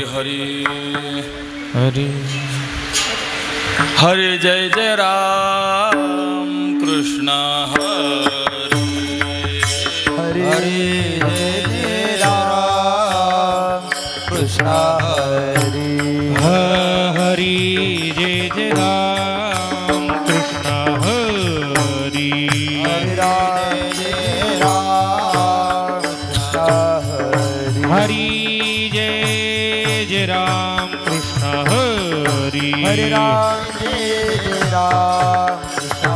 हरि हरि हरि जय जय राम कृष्ण हरि हरि जय जय राम कृष्ण हरि हरि जय जय राम कृष्ण हरि हरि जय राम कृष्ण हरि हरि जय जय राम कृष्ण हरि हरे राम जय जय राम कृष्ण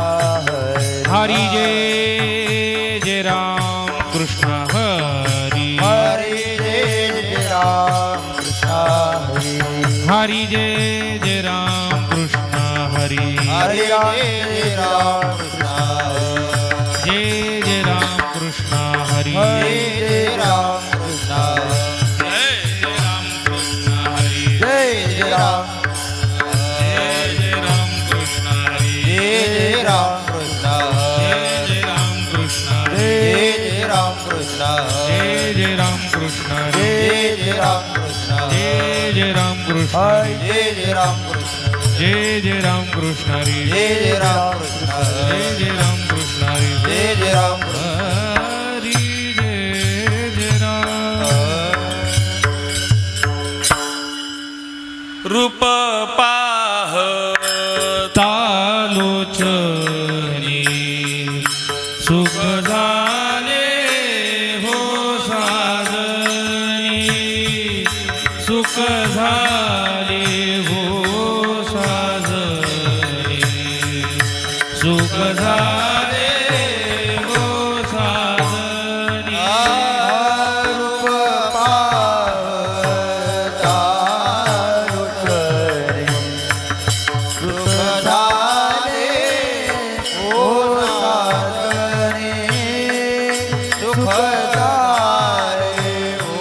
हरि हरि जय जय राम कृष्ण हरि हरि जय जय राम कृष्ण हरि हरि जय जय राम कृष्ण हरि हरे राम जय राम कृष्ण जय जय राम कृष्ण हरि हरे जय राम कृष्ण जय जय राम कृष्ण हरि जय जय राम जय जय राम कृष्ण हरि जय जय राम कृष्ण जय राम कृष्ण जय जय राम कृष्ण जय जय राम कृष्ण जय जय राम कृष्ण जय जय राम कृष्ण जय जय राम कृष्ण जय जय राम कृष्ण हरि जय जय राम कृष्ण जय जय राम कृष्ण हरि जय जय राम कृष्ण हरि जय जय राम रूप पाहता तालोचनी सुख झाले हो साजनी सुख झाले हो साजनी सुख झाले हो साजनी रूप पाहता रुचरी सुख झाले ओ साजनी सुख झाले ओ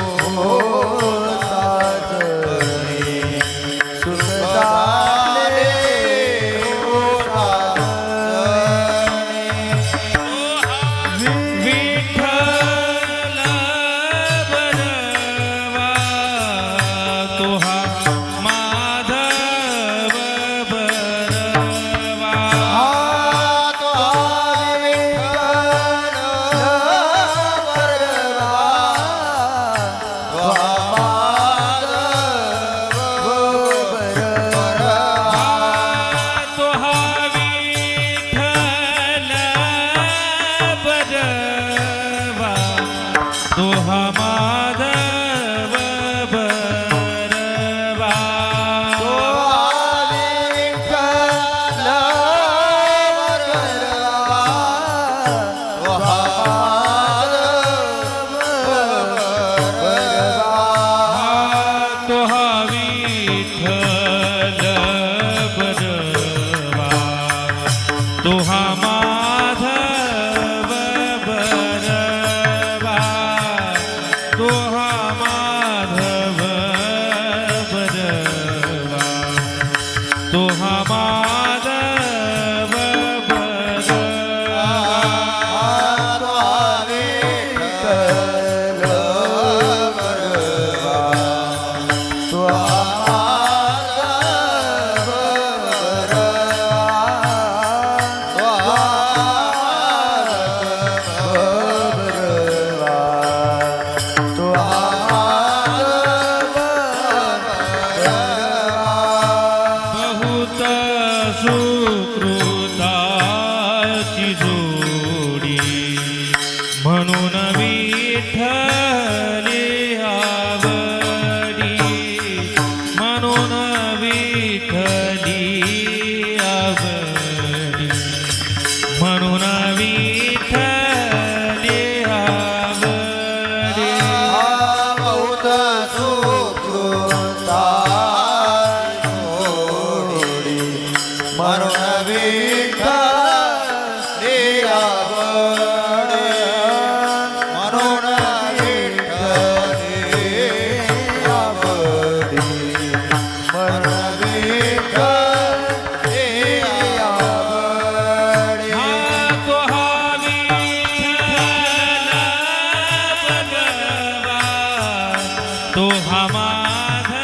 साजनी सुख झाले ओ साजनी विठ्ठल बरवा तुहा माधव बरवा तुहा विठ्ठल बरवा तुहा माधव बरवा तुहा विठ्ठल बरवा तुहा माधव बरवा तुहा माधव बरवा तुहा माधव बरवा बहुत सुकृताची जोडी म्हणून विठ्ठली आवडी म्हणून विठ्ठली आवडी म्हणून विठ्ठली आवडी तो हमारा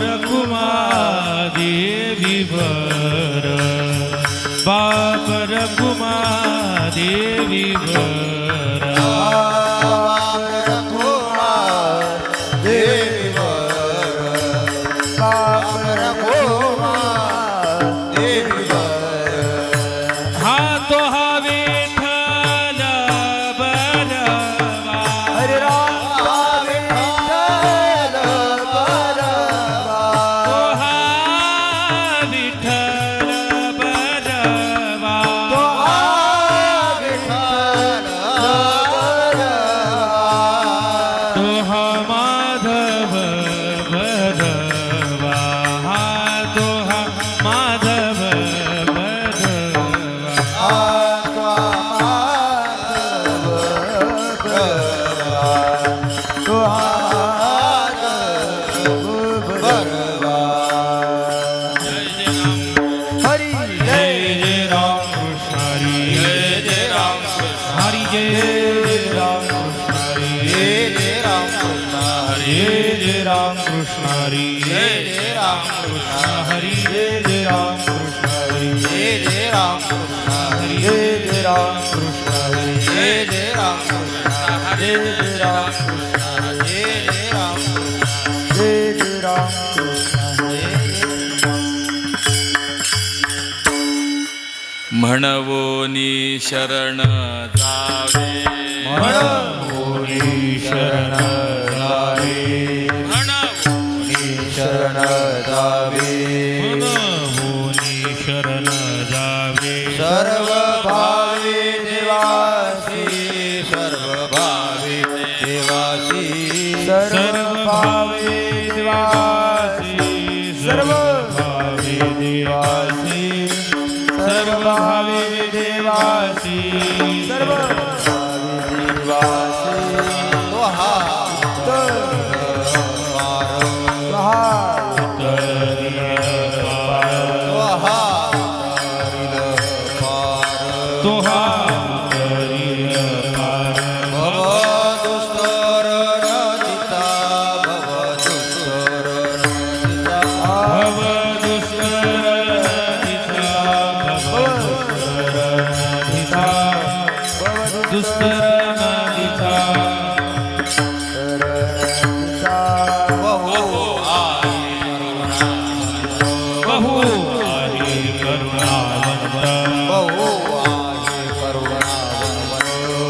रखुमा देवी वर बाप रखुमा देवी वर हा तो हा विठ्ठल बरवा हरे राम विठ्ठल बरवा तो हा विठ्ठल बरवा तो हा विठ्ठल बरवा तो हा माधव बरवा हा तो हा माधव राम कृष्ण हरी जय राम कृष्ण हरी जय राम कृष्ण हरी जय राम कृष्ण हरी जय राम कृष्ण हरी जय राम कृष्ण हरी जय राम कृष्ण हरी जय राम जय राम कृष्ण म्हणवोनी शरण जावे म्हणवोनी शरण जावे शरण जावे मनवोनी शरण जावे सर्व भावे देवासी सर्व भावे देवासी सर्व भावे देवासी सर्व भावे देवासी सर्व भावे देवासी सर्व भावे देवासी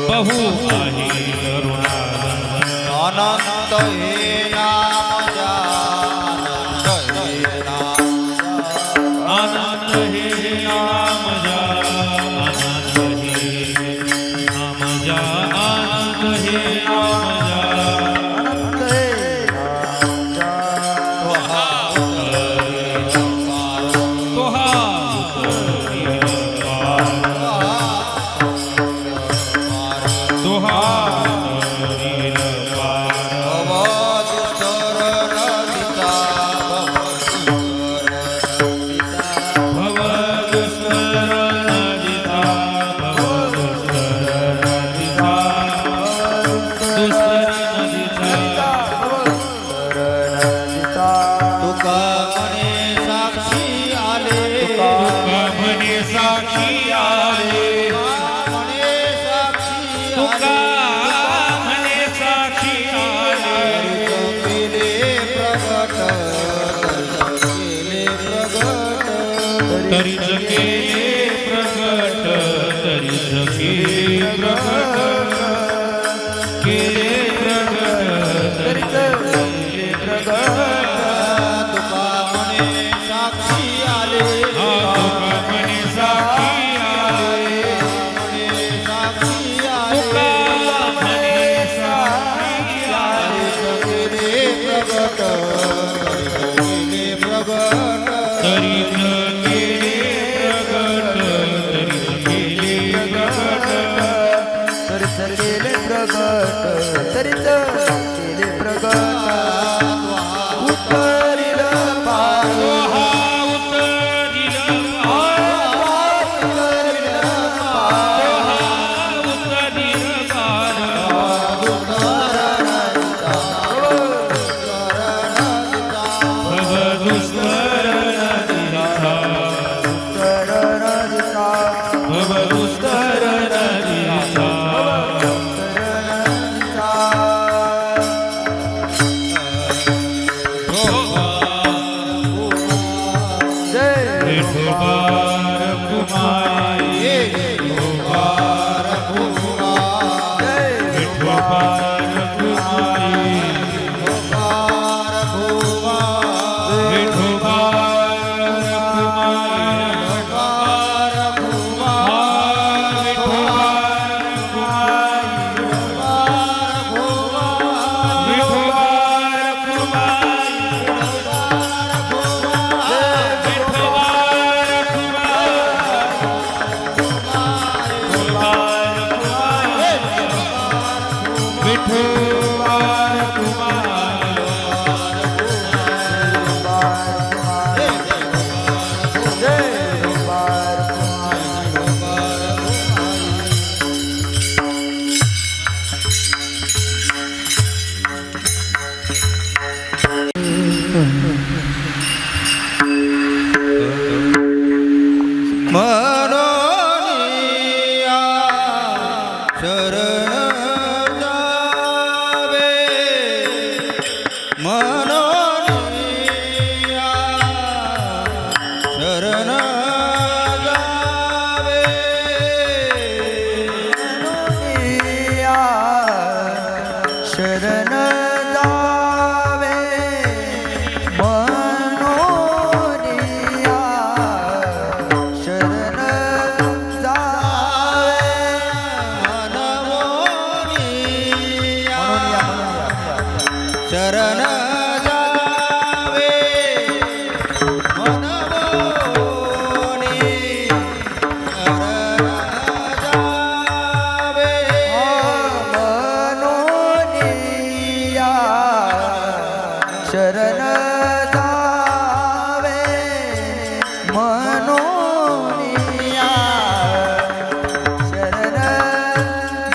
बहु आहे करुणा अनंत हे नाम आनंद हे नाम जा आनंद हे नाम जा आनंद हे नाम जा तरीच केले प्रगट तरीच केले प्रगट केले प्रगट तरीच केले प्रगट तुका म्हणे साक्षी आले तुका म्हणे साक्षी आले म्हणे साक्षी आले तुका म्हणे साक्षी आले केले प्रगट केले प्रगट तरीच केले प्रगट तरीच केले प्रगट उत्तरील पार उत्तरील पार उत्तरील पार मनोनिया शरण जावे मनोनिया शरण जावे मनोनिया शरण जावे मनोनिया शरण जावे मनोनी शरण जावे मनोनिया शरण जावे मनोनिया शरण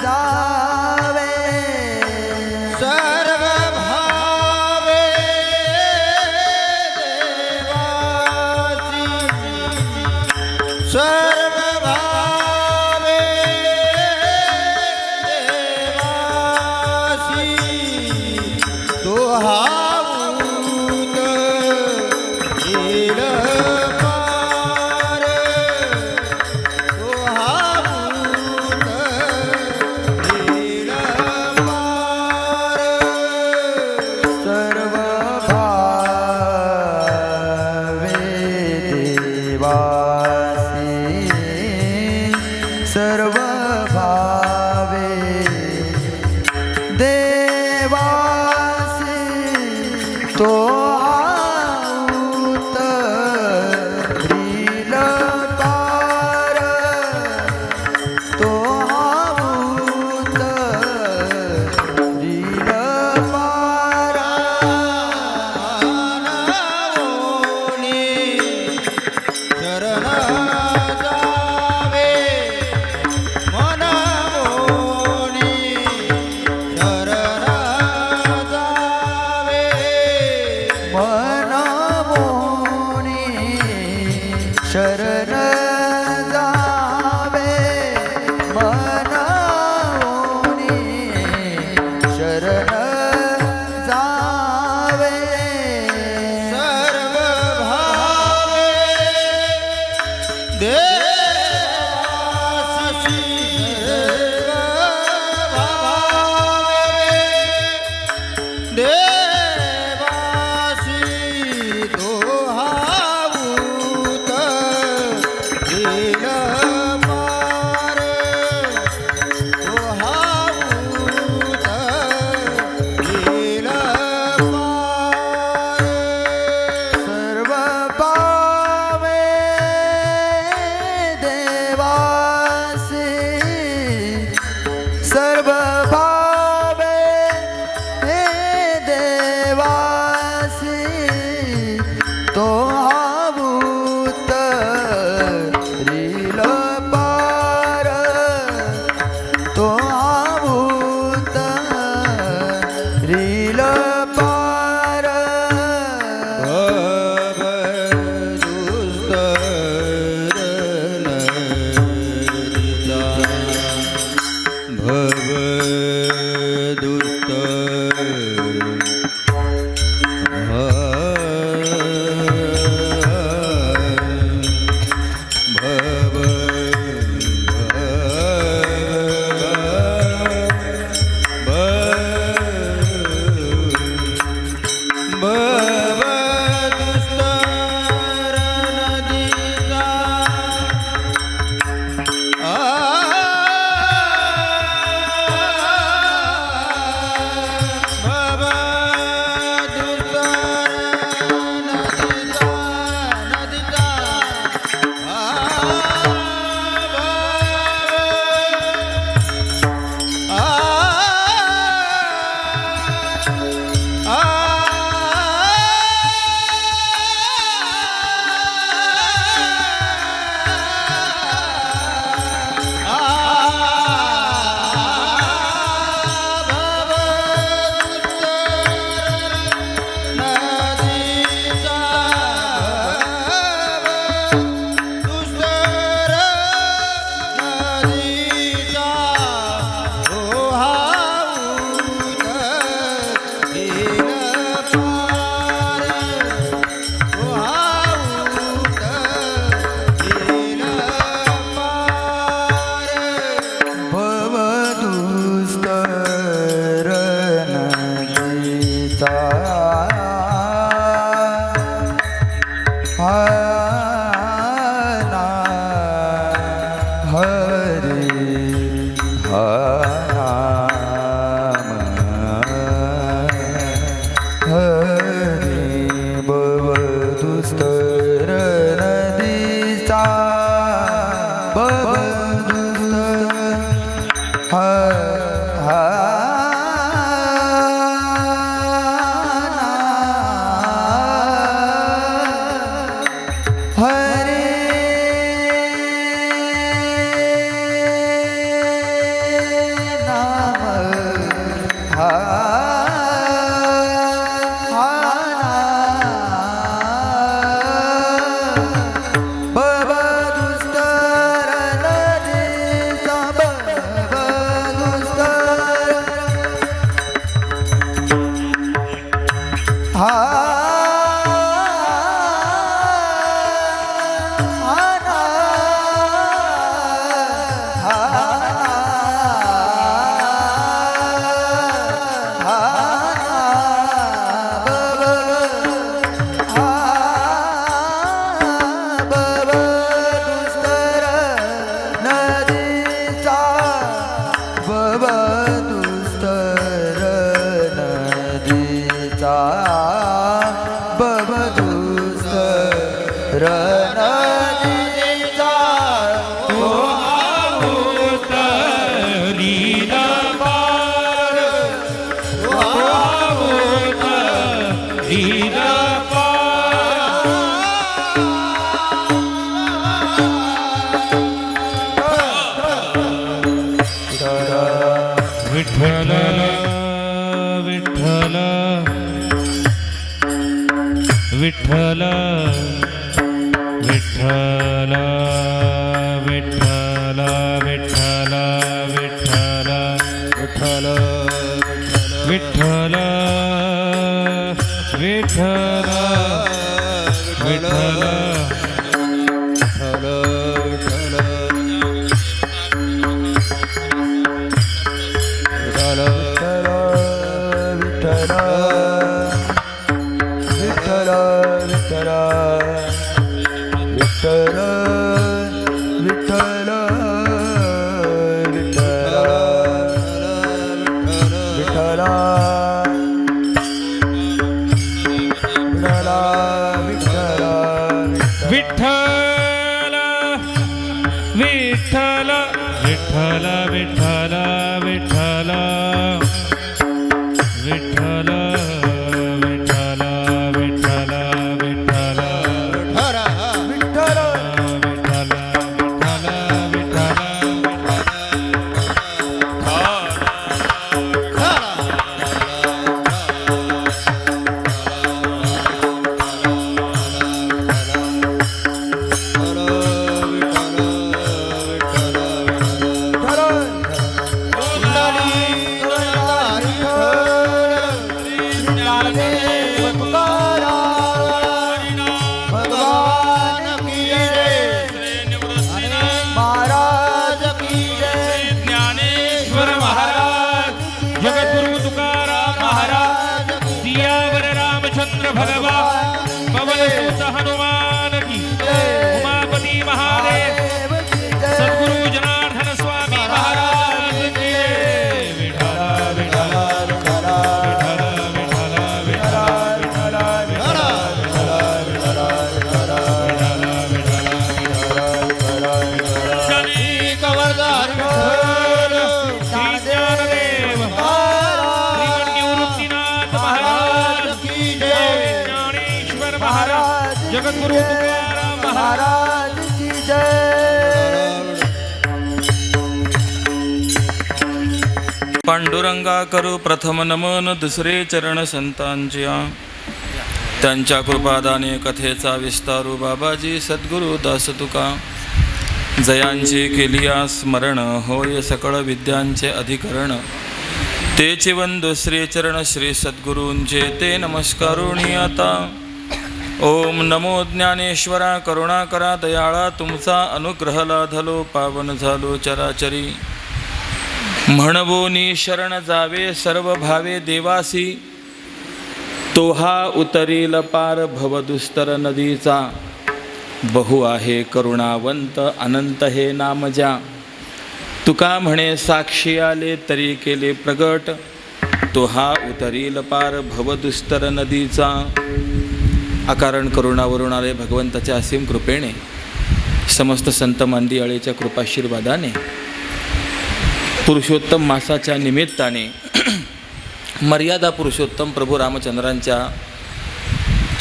जावे सर्व भावे देवासी सर्व भावे देवासी तो हाऊत येल पार तो हाऊत येल पार सर्व भावे देवासी सर्व भावे देवासी तो आऊत रील पार तो आऊत रील पार विठ्ठल विठ्ठल विठ्ठल विठ्ठल विठ्ठल विठ्ठल विठ्ठल विठ्ठल विठ्ठल विठ्ठल विठ्ठल विठ्ठल विठ्ठल विठ्ठल विठ्ठल विठ्ठल विठ्ठल विठ्ठल विठ्ठल जगद्गुरु तुकाराम महाराज सियावर रामचंद्र भगवान पवन सुत हनुमान की उमापति महादेव सद्गुरु जनार्दन स्वामी महाराज की विठ्ठल विठ्ठल विठ्ठल विठ्ठल विठ्ठल शनि कवरदार जगद्गुरु तुकाराम महाराज की जय। पांडुरंगा करू प्रथम नमन दुसरे चरण संतांच्या त्यांच्या कृपादाने कथेचा विस्तारू बाबाजी सद्गुरु दास तुका जयांची केलिया स्मरण होय सकळ विद्यांचे अधिकरण तेची वंदु श्री चरण श्री सद्गुरूंचे ते नमस्कारुणी आता ओम नमो ज्ञानेश्वरा करुणाकरा दयाळा तुमचा अनुग्रह लाधलो पावन झालो चराचरी म्हणवोनी शरण जावे सर्व भावे देवासी तोहा उतरील पार भवदुस्तर नदीचा, बहु आहे करुणावंत अनंत हे नाम ज्या. तुका म्हणे साक्षी आले तरी केले प्रगट, तोहा उतरील पार भवदुस्तर नदीचा. अकारण करुणावरून आले भगवंताच्या असीम कृपेने, समस्त संत मांदियाळेच्या कृपाशीर्वादाने, पुरुषोत्तम मासाच्या निमित्ताने, मर्यादा पुरुषोत्तम प्रभू रामचंद्रांच्या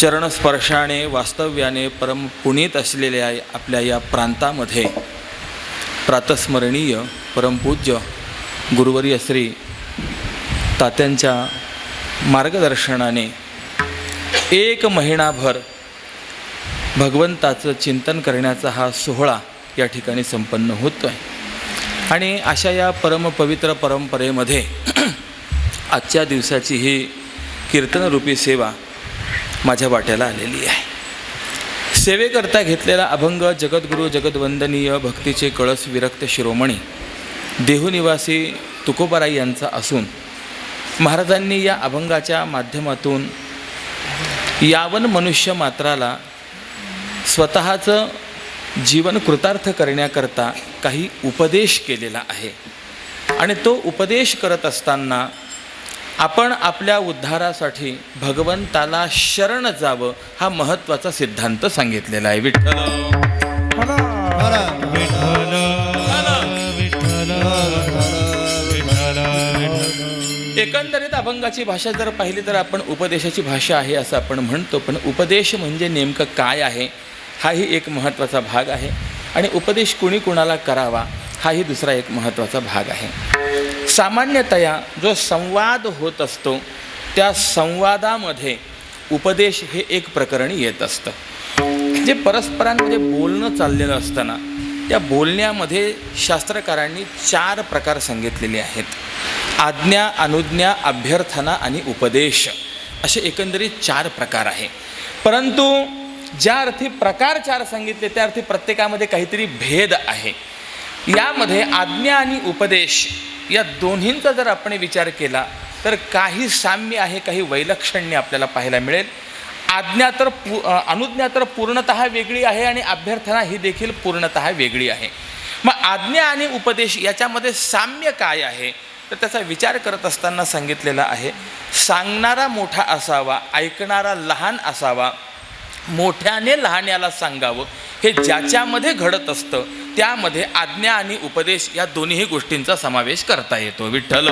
चरणस्पर्शाने वास्तव्याने परम पुनीत असलेल्या आपल्या या प्रांतामध्ये प्रातस्मरणीय परमपूज्य गुरुवर्य श्री तात्यांच्या मार्गदर्शनाने एक महिनाभर भगवंताचं चिंतन करण्याचा हा सोहळा या ठिकाणी संपन्न होतो आहे. आणि अशा या परमपवित्र परंपरेमध्ये आजच्या दिवसाची ही कीर्तनरूपी सेवा माझ्या वाट्याला आलेली आहे. सेवेकरता घेतलेला अभंग जगद्गुरू जगद्वंदनीय भक्तीचे कळस विरक्त शिरोमणी देहुनिवासी तुकोबाराई यांचा असून महाराजांनी या अभंगाच्या माध्यमातून यावन मनुष्य मात्राला स्वतःचं जीवन कृतार्थ करण्याकरता काही उपदेश केलेला आहे. आणि तो उपदेश करत असताना आपण आपल्या उद्धारासाठी भगवंताला शरण जावं हा महत्त्वाचा सिद्धांत सांगितलेला आहे. विठ्ठल एकंदरीत अभंगाची भाषा जर पाहिली तर आपण उपदेशाची भाषा आहे असं आपण म्हणतो, पण उपदेश म्हणजे नेमकं काय आहे हाही एक महत्त्वाचा भाग आहे. आणि उपदेश कुणी कुणाला करावा हाही दुसरा एक महत्त्वाचा भाग आहे. सामान्यतया जो संवाद होत असतो त्या संवादामध्ये उपदेश हे एक प्रकरण येत असतं. जे परस्परांमध्ये बोलणं चाललेलं असताना त्या बोलण्यामध्ये शास्त्रकारांनी 4 प्रकार सांगितलेले आहेत. आज्ञा, अनुज्ञा, अभ्यर्थना आणि उपदेश असे एकंदरीत 4 प्रकार आहे. परंतु ज्या अर्थी प्रकार 4 सांगितले त्या अर्थी प्रत्येकामध्ये काहीतरी भेद आहे. यामध्ये आज्ञा आणि उपदेश या दोन्हींचा जर आपण विचार केला तर काही साम्य आहे, काही वैलक्षण्य आपल्याला पाहायला मिळेल. आज्ञा तर अनुज्ञा तर पूर्णतः वेगळी आहे आणि अभ्यर्थना ही देखील पूर्णतः वेगळी आहे. मग आज्ञा आणि उपदेश याच्यामध्ये साम्य काय आहे तर त्याचा विचार करत असताना सांगितलेला आहे, सांगणारा मोठा असावा, ऐकणारा लहान असावा, मोठ्याने लहान्याला सांगावं हे ज्याच्यामध्ये घडत असतं त्यामध्ये आज्ञा आणि उपदेश या दोन्ही गोष्टींचा समावेश करता येतो. विठ्ठल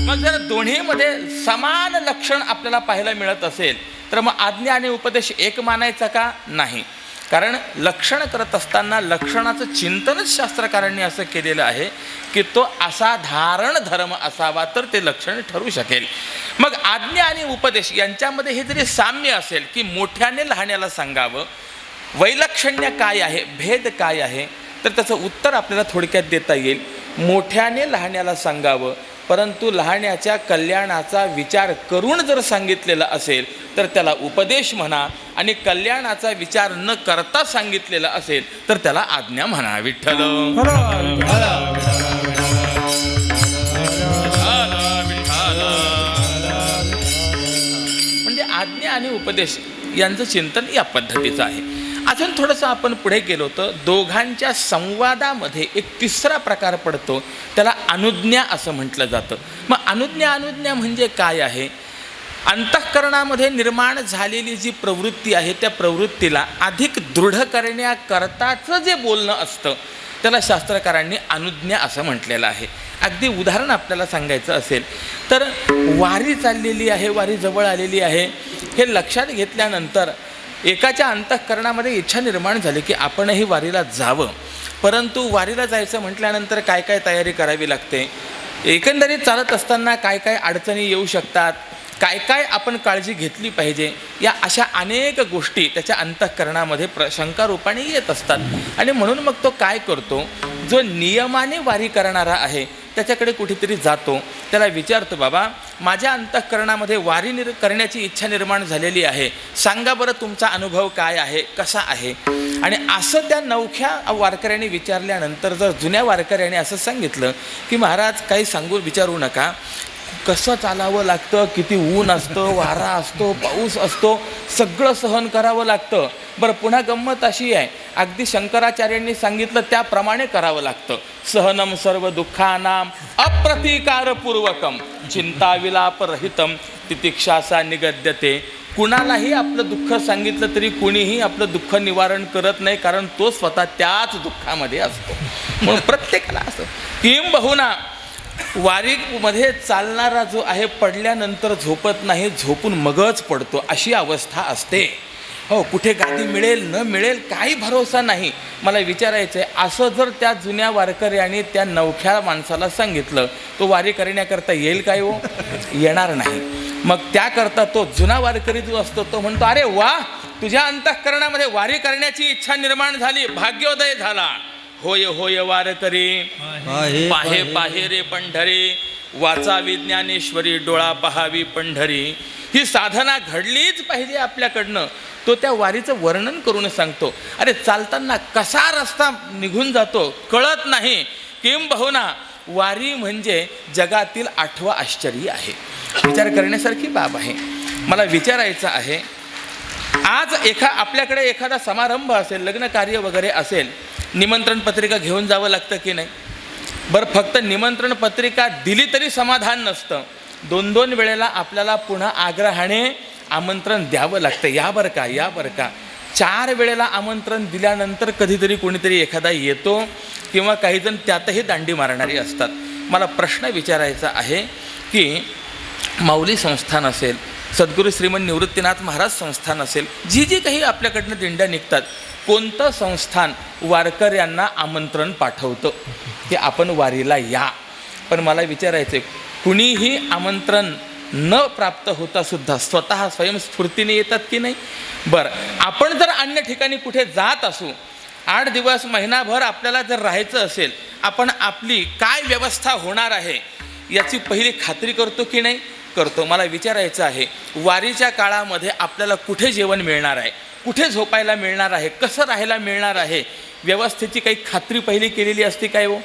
मग जर दोन्हीमध्ये समान लक्षण आपल्याला पाहायला मिळत असेल तर मग आज्ञा आणि उपदेश एक मानायचा का? नाही. कारण लक्षण करत असताना लक्षणाचं चिंतनच शास्त्रकारांनी असं केलेलं आहे की तो असाधारण धर्म असावा तर ते लक्षण ठरू शकेल. मग आज्ञा आणि उपदेश यांच्यामध्ये हे जरी साम्य असेल की मोठ्याने लहान्याला सांगावं, वैलक्षण्य काय आहे, भेद काय आहे तर त्याचं उत्तर आपल्याला थोडक्यात देता येईल. मोठ्याने लहान्याला सांगावं परंतु लहान्याच्या कल्याणाचा विचार करून जर सांगितलेलं असेल तर त्याला उपदेश म्हणा, आणि कल्याणाचा विचार न करता सांगितलेलं असेल तर त्याला आज्ञा म्हणा. विठ्ठल म्हणजे आज्ञा आणि उपदेश यांचं चिंतन या पद्धतीचं आहे. अजून थोडंसं आपण पुढे गेलो तर दोघांच्या संवादामध्ये एक तिसरा प्रकार पडतो, त्याला अनुज्ञा असं म्हटलं जातं. मग अनुज्ञा म्हणजे काय आहे? अंतःकरणामध्ये निर्माण झालेली जी प्रवृत्ती आहे त्या प्रवृत्तीला अधिक दृढ करण्याकरताचं जे बोलणं असतं त्याला शास्त्रकारांनी अनुज्ञा असं म्हटलेलं आहे. अगदी उदाहरण आपल्याला सांगायचं असेल तर वारी चाललेली आहे, वारी जवळ आलेली आहे हे लक्षात घेतल्यानंतर एकाच्या अंतःकरणामध्ये इच्छा निर्माण झाली की आपणही वारीला जावं. परंतु वारीला जायचं म्हटल्यानंतर काय काय तयारी करावी लागते, एकंदरीत चालत असताना काय काय अडचणी येऊ शकतात, काय काय आपण काळजी घेतली पाहिजे, या अशा अनेक गोष्टी त्याच्या अंतःकरणामध्ये शंकारूपाने येत असतात. आणि म्हणून मग तो काय करतो, जो नियमाने वारी करणारा आहे त्याच्याकडे कुठेतरी जातो, त्याला विचारतो, बाबा माझ्या अंतःकरणामध्ये वारी करण्याची इच्छा निर्माण झालेली आहे, सांगा बरं तुमचा अनुभव काय आहे, कसा आहे. आणि असं त्या नवख्या वारकऱ्याने विचारल्यानंतर जर जुन्या वारकऱ्याने असं सांगितलं की महाराज काही सांगू विचारू नका, कसं चालावं लागतं, किती ऊन असतं, वारा असतो, पाऊस असतो, सगळं सहन करावं लागतं. बरं पुन्हा गंमत अशी आहे, अगदी शंकराचार्यांनी सांगितलं त्याप्रमाणे करावं लागतं. सहनम सर्व दुःखानाम अप्रतिकारपूर्वकम चिंताविलापरहितम तितिक्षासा निगद्यते. कुणालाही आपलं दुःख सांगितलं तरी कुणीही आपलं दुःख निवारण करत नाही, कारण तो स्वतः त्याच दुःखामध्ये असतो. म्हणून प्रत्येकाला असं किंबहुना वारीमध्ये चालणारा जो आहे पडल्यानंतर झोपत नाही, झोपून मगच पडतो, अशी अवस्था असते. हो, कुठे गादी मिळेल न मिळेल काही भरोसा नाही. मला विचारायचं आहे, असं जर त्या जुन्या वारकऱ्याने त्या नवख्या माणसाला सांगितलं, तो वारी करण्याकरता येईल काय हो? येणार नाही. मग त्याकरता तो जुना वारकरी जो असतो तो म्हणतो, अरे वा, तुझ्या अंतःकरणामध्ये वारी करण्याची इच्छा निर्माण झाली, भाग्योदय झाला. होय होय वारकरी पाहे पाहे रे पंढरी, वाचा विज्ञानेश्वरी, डोळा पहावी पंढरी. ही साधना घडलीच पाहिजे आपल्याकडनं. तो त्या वारीचं वर्णन करून सांगतो. अरे चालताना कसा रस्ता निघून जातो कळत नाही. किंबहुना वारी म्हणजे जगातील 8वं आश्चर्य आहे. विचार करण्यासारखी बाब आहे. मला विचारायचं आहे, आज आपल्याकडे एखादा समारंभ असेल, लग्न कार्य वगैरे असेल, निमंत्रण पत्रिका घेऊन जावं लागतं की नाही? बरं, फक्त निमंत्रण पत्रिका दिली तरी समाधान नसतं. 2-2 वेळेला आपल्याला पुन्हा आग्रहाने आमंत्रण द्यावं लागतं, या बरं का, या बरं का. 4 वेळेला आमंत्रण दिल्यानंतर कधीतरी कोणीतरी एखादा येतो किंवा काहीजण त्यातही दांडी मारणारी असतात. मला प्रश्न विचारायचा आहे की माऊली संस्थान असेल, सद्गुरू श्रीमंत निवृत्तीनाथ महाराज संस्थान असेल, जी काही आपल्याकडनं दिंड्या निघतात, कोणतं संस्थान वारकऱ्यांना आमंत्रण पाठवतं की आपण वारीला या? पण मला विचारायचं आहे, कुणीही आमंत्रण न प्राप्त होता सुद्धा स्वतः स्वयंस्फूर्तीने येतात की नाही? बरं, आपण जर अन्य ठिकाणी कुठे जात असू, 8 दिवस महिनाभर आपल्याला जर राहायचं असेल, आपण आपली काय व्यवस्था होणार आहे याची पहिली खात्री करतो की नाही? करतो. मला विचारायचं आहे, वारीच्या काळामध्ये आपल्याला कुठे जेवण मिळणार आहे, कुठे झोपायला मिळणार आहे, कसं राहायला मिळणार आहे, व्यवस्थेची काही खात्री पहिली केलेली असते काय हो?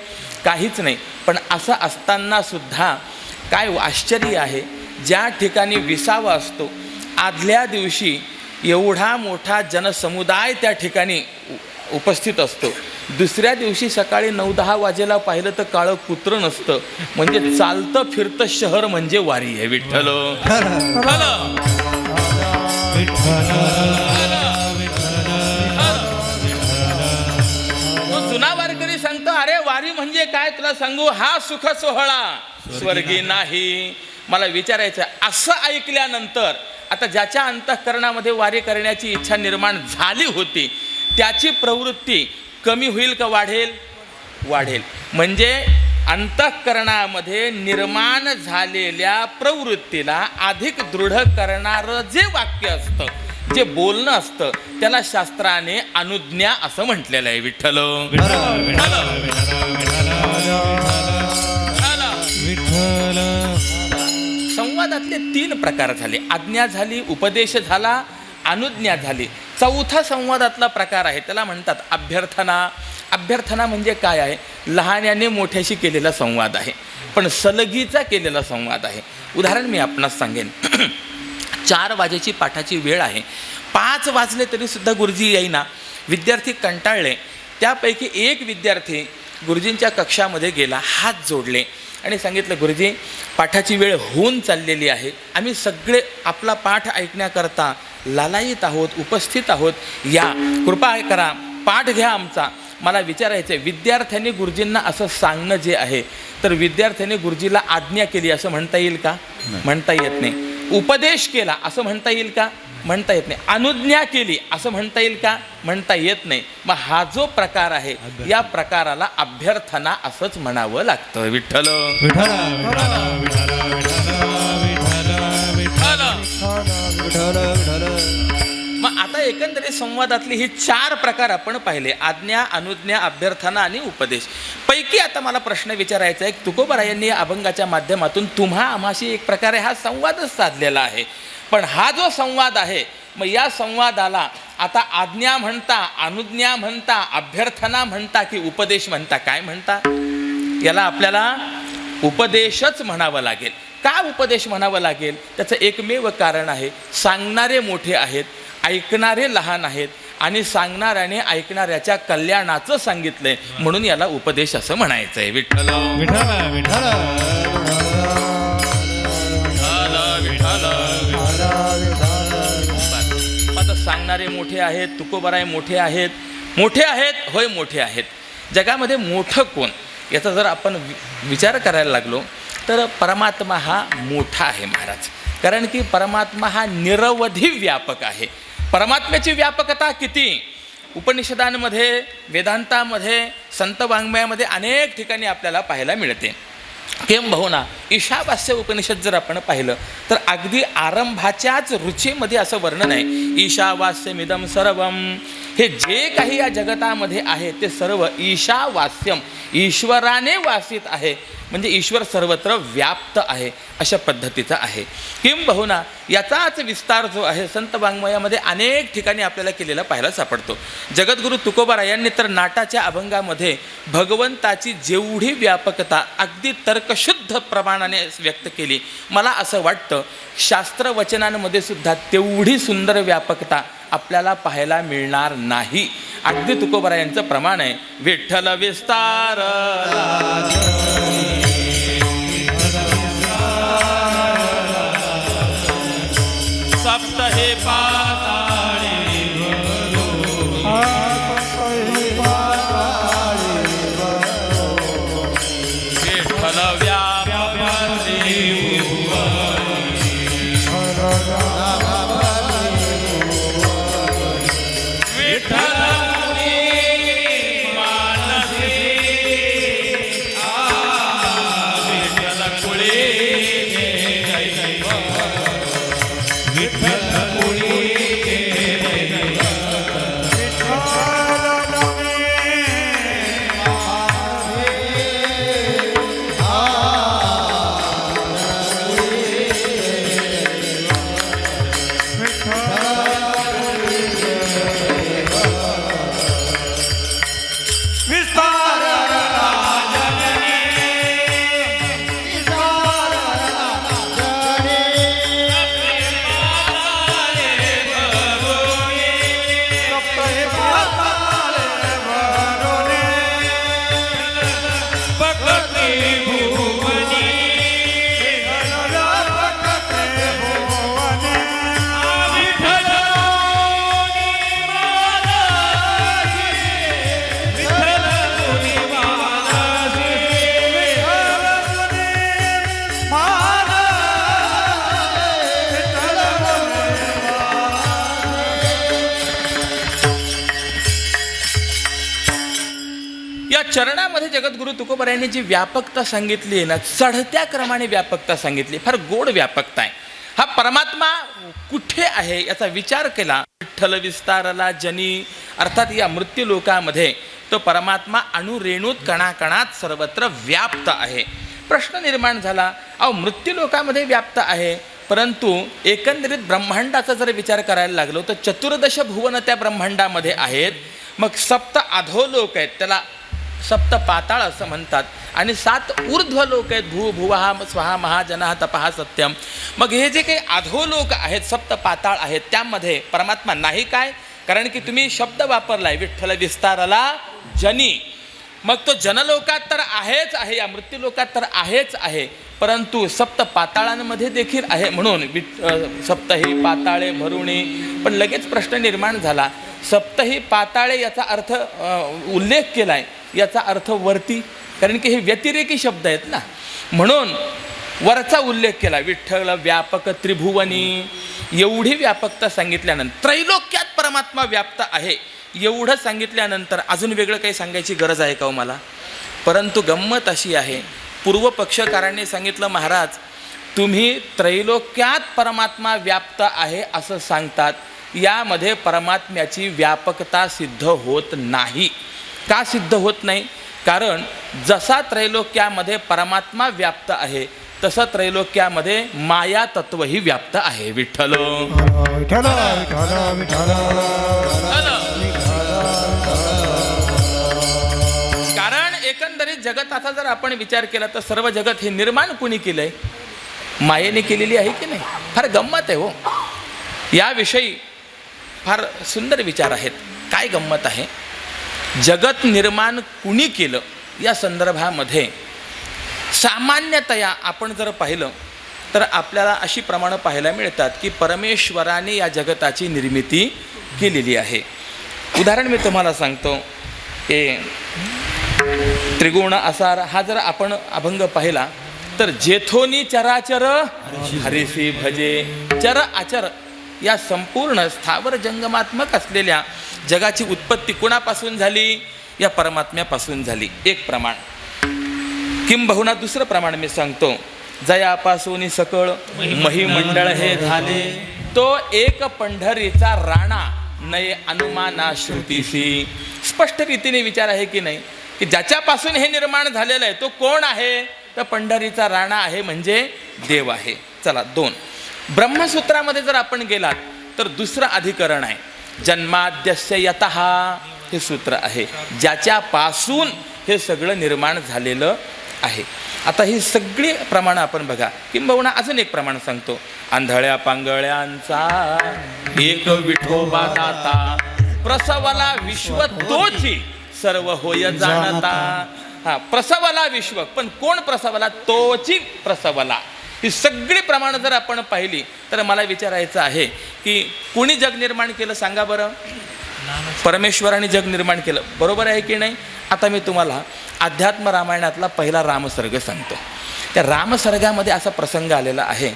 काहीच नाही. पण असं असताना सुद्धा काय आश्चर्य आहे, ज्या ठिकाणी विसावा असतो, आदल्या दिवशी एवढा मोठा जनसमुदाय त्या ठिकाणी उपस्थित असतो, दुसऱ्या दिवशी सकाळी 9-10 वाजेला पाहिलं तर काळं कुत्र नसतं. म्हणजे चालतं फिरतं शहर म्हणजे वारी आहे. विठ्ठल जुना वारकरी सांगतो, अरे वारी म्हणजे काय तुला सांगू, हा सुख सोहळा स्वर्गी नाही. मला विचारायचं, असं ऐकल्यानंतर आता ज्याच्या अंतःकरणामध्ये वारी करण्याची इच्छा निर्माण झाली होती त्याची प्रवृत्ती कमी होईल का वाढेल? वाढेल. म्हणजे अंतःकरणामध्ये निर्माण झालेल्या प्रवृत्तीला अधिक दृढ करणारं जे वाक्य असतं, जे बोलणं असतं, त्याला शास्त्राने अनुज्ञा असं म्हटलेलं आहे. विठ्ठल संवादातले 3 प्रकार झाले. आज्ञा झाली, उपदेश झाला, अनुज्ञा झाली. चौथा संवादातला प्रकार आहे, त्याला म्हणतात अभ्यर्थना. अभ्यर्थना म्हणजे काय आहे? लहान्याने मोठ्याशी केलेला संवाद आहे, पण सलगीचा केलेला संवाद आहे. उदाहरण मी आपणास सांगेन. 4 वाजेची पाठाची वेळ आहे, 5 वाजले तरीसुद्धा गुरुजी येईना. विद्यार्थी कंटाळले. त्यापैकी एक विद्यार्थी गुरुजींच्या कक्षामध्ये गेला, हात जोडले आणि सांगितलं, गुरुजी पाठाची वेळ होऊन चाललेली आहे, आम्ही सगळे आपला पाठ ऐकण्याकरता लालायित आहोत, उपस्थित आहोत, या कृपा करा, पाठ घ्या आमचा. मला विचारायचं आहे, विद्यार्थ्यांनी गुरुजींना असं सांगणं जे आहे, तर विद्यार्थ्यांनी गुरुजीला आज्ञा केली असं म्हणता येईल का? म्हणता येत नाही. उपदेश केला असं म्हणता येईल का? म्हणता येत नाही. अनुज्ञा केली असं म्हणता येईल का? म्हणता येत नाही. मग हा जो प्रकार आहे, या प्रकाराला अभ्यर्थना असंच म्हणावं लागतं. विठ्ठल मग आता एकंदरीत संवादातले हे 4 प्रकार आपण पाहिले, आज्ञा, अनुज्ञा, अभ्यर्थना आणि उपदेश. पैकी आता मला प्रश्न विचारायचा आहे, तुकोबारायांनी या अभंगाच्या माध्यमातून तुम्हा आम्हाशी एक प्रकारे हा संवादच साधलेला आहे. पण हा जो संवाद आहे, मग या संवादाला आता आज्ञा म्हणता, अनुज्ञा म्हणता, अभ्यर्थना म्हणता की उपदेश म्हणता, काय म्हणता? याला आपल्याला उपदेशच म्हणावं लागेल. का उपदेश म्हणावं लागेल? त्याचं एकमेव कारण आहे, सांगणारे मोठे आहेत, ऐकणारे लहान आहेत आणि सांगणाऱ्याने ऐकणाऱ्याच्या कल्याणाचं सांगितलंय, म्हणून याला उपदेश असं म्हणायचं आहे. विठ्ठल विठ्ठल विठ्ठल आता सांगणारे मोठे आहेत, तुकोबाराय मोठे आहेत. मोठे आहेत, होय मोठे आहेत. जगामध्ये मोठं कोण याचा जर आपण विचार करायला लागलो तर परमात्मा हा मोठा आहे महाराज. कारण की परमात्मा हा निरवधी व्यापक आहे. परमात्म्याची व्यापकता किती? उपनिषदांमध्ये, वेदांतामध्ये, संत वाङ्मयामध्ये अनेक ठिकाणी आपल्याला पाहायला मिळते. किंबहुना ईशावास्य उपनिषद जर आपण पाहिलं तर अगदी आरंभाच्याच रुचीमध्ये असं वर्णन आहे, ईशावास्यमिदं सर्वम. हे जे काही या जगतामध्ये आहे ते सर्व ईशावास्यम, ईश्वराने वासित आहे. म्हणजे ईश्वर सर्वत्र व्याप्त आहे अशा पद्धतीचा आहे. किंबहुना याचाच विस्तार जो आहे संत वाङ्मयामध्ये अनेक ठिकाणी आपल्याला केलेला पाहायला सापडतो. जगद्गुरू तुकोबारायांनी तर नाटाच्या अभंगामध्ये भगवंताची जेवढी व्यापकता अगदी तर्कशुद्ध प्रमाणाने व्यक्त केली, मला असं वाटतं शास्त्रवचनांमध्ये सुद्धा तेवढी सुंदर व्यापकता आपल्याला पाहायला मिळणार नाही. अगदी तुकोबारायांचं प्रमाण आहे, विठ्ठल विस्तार सप्त हे पाताळे विठ्ठल व्यापते विठ्ठल मानसे विठ्ठल कुळे चरणामध्ये जगद्गुरू तुकोबारायांनी जी व्यापकता सांगितली आहे ना, चढत्या क्रमाने व्यापकता सांगितली, फार गोड व्यापकता आहे. हा परमात्मा कुठे आहे याचा विचार केला. विठ्ठल विस्तारला जनी, अर्थात या मृत्यू लोकामध्ये तो परमात्मा अणुरेणूत कणाकणात सर्वत्र व्याप्त आहे. प्रश्न निर्माण झाला, अहो मृत्यू लोकामध्ये व्याप्त आहे, परंतु एकंदरीत ब्रह्मांडाचा जर विचार करायला लागलो तर 14 भुवन त्या ब्रह्मांडामध्ये आहेत. मग सप्त अधोलोक आहेत, त्याला सप्त पाताळ असं म्हणतात, आणि 7 ऊर्ध्व लोक आहेत, भू भुवः स्वहा महाजनः तपः सत्यम. मग हे जे काही अधोलोक आहेत, सप्त पाताळ आहेत, त्यामध्ये परमात्मा नाही काय? कारण की तुम्ही शब्द वापरलाय विठ्ठल विस्तारला जनी. मग तो जनलोकात तर आहेच आहे, या मृत्यूलोकात तर आहेच आहे, परंतु सप्त पाताळांमध्ये देखील आहे. म्हणून सप्तही पाताळे भरुणी. पण लगेच प्रश्न निर्माण झाला, सप्तही पाताळे याचा अर्थ उल्लेख केलाय, याचा अर्थ वरती, कारण की हे व्यतिरेकी शब्द आहेत ना, म्हणून वरचा उल्लेख केला. विठ्ठल व्यापक त्रिभुवनी, एवढी व्यापकता सांगितल्यानंतर त्रैलोक्यात परमात्मा व्याप्त आहे एवढं सांगितल्यानंतर अजून वेगळं काही सांगायची गरज आहे का हो मला? परंतु गंमत अशी आहे, पूर्वपक्षकारांनी सांगितलं, महाराज तुम्ही त्रैलोक्यात परमात्मा व्याप्त आहे असं सांगतात, यामध्ये परमात्म्याची व्यापकता सिद्ध होत नाही. का सिद्ध होत नाही? कारण जसा त्रैलोक्यामध्ये परमात्मा व्याप्त आहे तसं त्रैलोक्यामध्ये माया तत्वही व्याप्त आहे. विठ्ठल विठ्ठल विठ्ठल विठ्ठल कारण एकंदरीत जगताचा जर आपण विचार केला तर सर्व जगत हे निर्माण कुणी केलंय? मायेने केलेली आहे की नाही? फार गंमत आहे हो. याविषयी फार सुंदर विचार आहेत. काय गंमत आहे? जगत निर्माण कुणी केलं या संदर्भामध्ये सामान्यतया आपण जर पाहिलं तर आपल्याला अशी प्रमाणं पाहायला मिळतात की परमेश्वराने या जगताची निर्मिती केलेली आहे. उदाहरण मी तुम्हाला सांगतो. त्रिगुण आसार हा जर आपण अभंग पाहिला तर जेथोनी चराचर हरिसी भजे. चर आचर या संपूर्ण स्थावर जंगमात्मक असलेल्या जगाची उत्पत्ती कोणापासून झाली? या परमात्म्यापासून झाली. एक प्रमाण. किंबहुना दुसरं प्रमाण मी सांगतो. जयापासून सकळ महिमंडळ हे झाले, तो एक पंढरीचा राणा नये अनुमाना श्रुतीसी. स्पष्ट रीतीने विचार आहे की नाही की ज्याच्यापासून हे निर्माण झालेलं आहे तो कोण आहे? तर पंढरीचा राणा आहे, म्हणजे देव आहे. चला 2. ब्रह्मसूत्रामध्ये जर आपण गेलात तर दुसरं अधिकरण आहे. जन्माद्यस्य यतः हे सूत्र आहे, ज्याच्यापासून हे सगळं निर्माण झालेलं आहे. आता ही सगळी प्रमाणं आपण बघा. किंबहुना अजून एक प्रमाण सांगतो. आंधळ्या पांगळ्यांचा एक विठोबा दाता, प्रसवला विश्व तोची सर्व होय जाणता. हा, प्रसवला विश्व, पण कोण प्रसवला? तोची प्रसवला. ही सगळी प्रमाणं जर आपण पाहिली तर मला विचारायचं आहे की कोणी जग निर्माण केलं सांगा बरं? परमेश्वराने जग निर्माण केलं, बरोबर आहे की नाही? आता मी तुम्हाला अध्यात्म रामायणातला पहिला रामसर्ग सांगतो. त्या रामसर्गामध्ये असा प्रसंग आलेला आहे.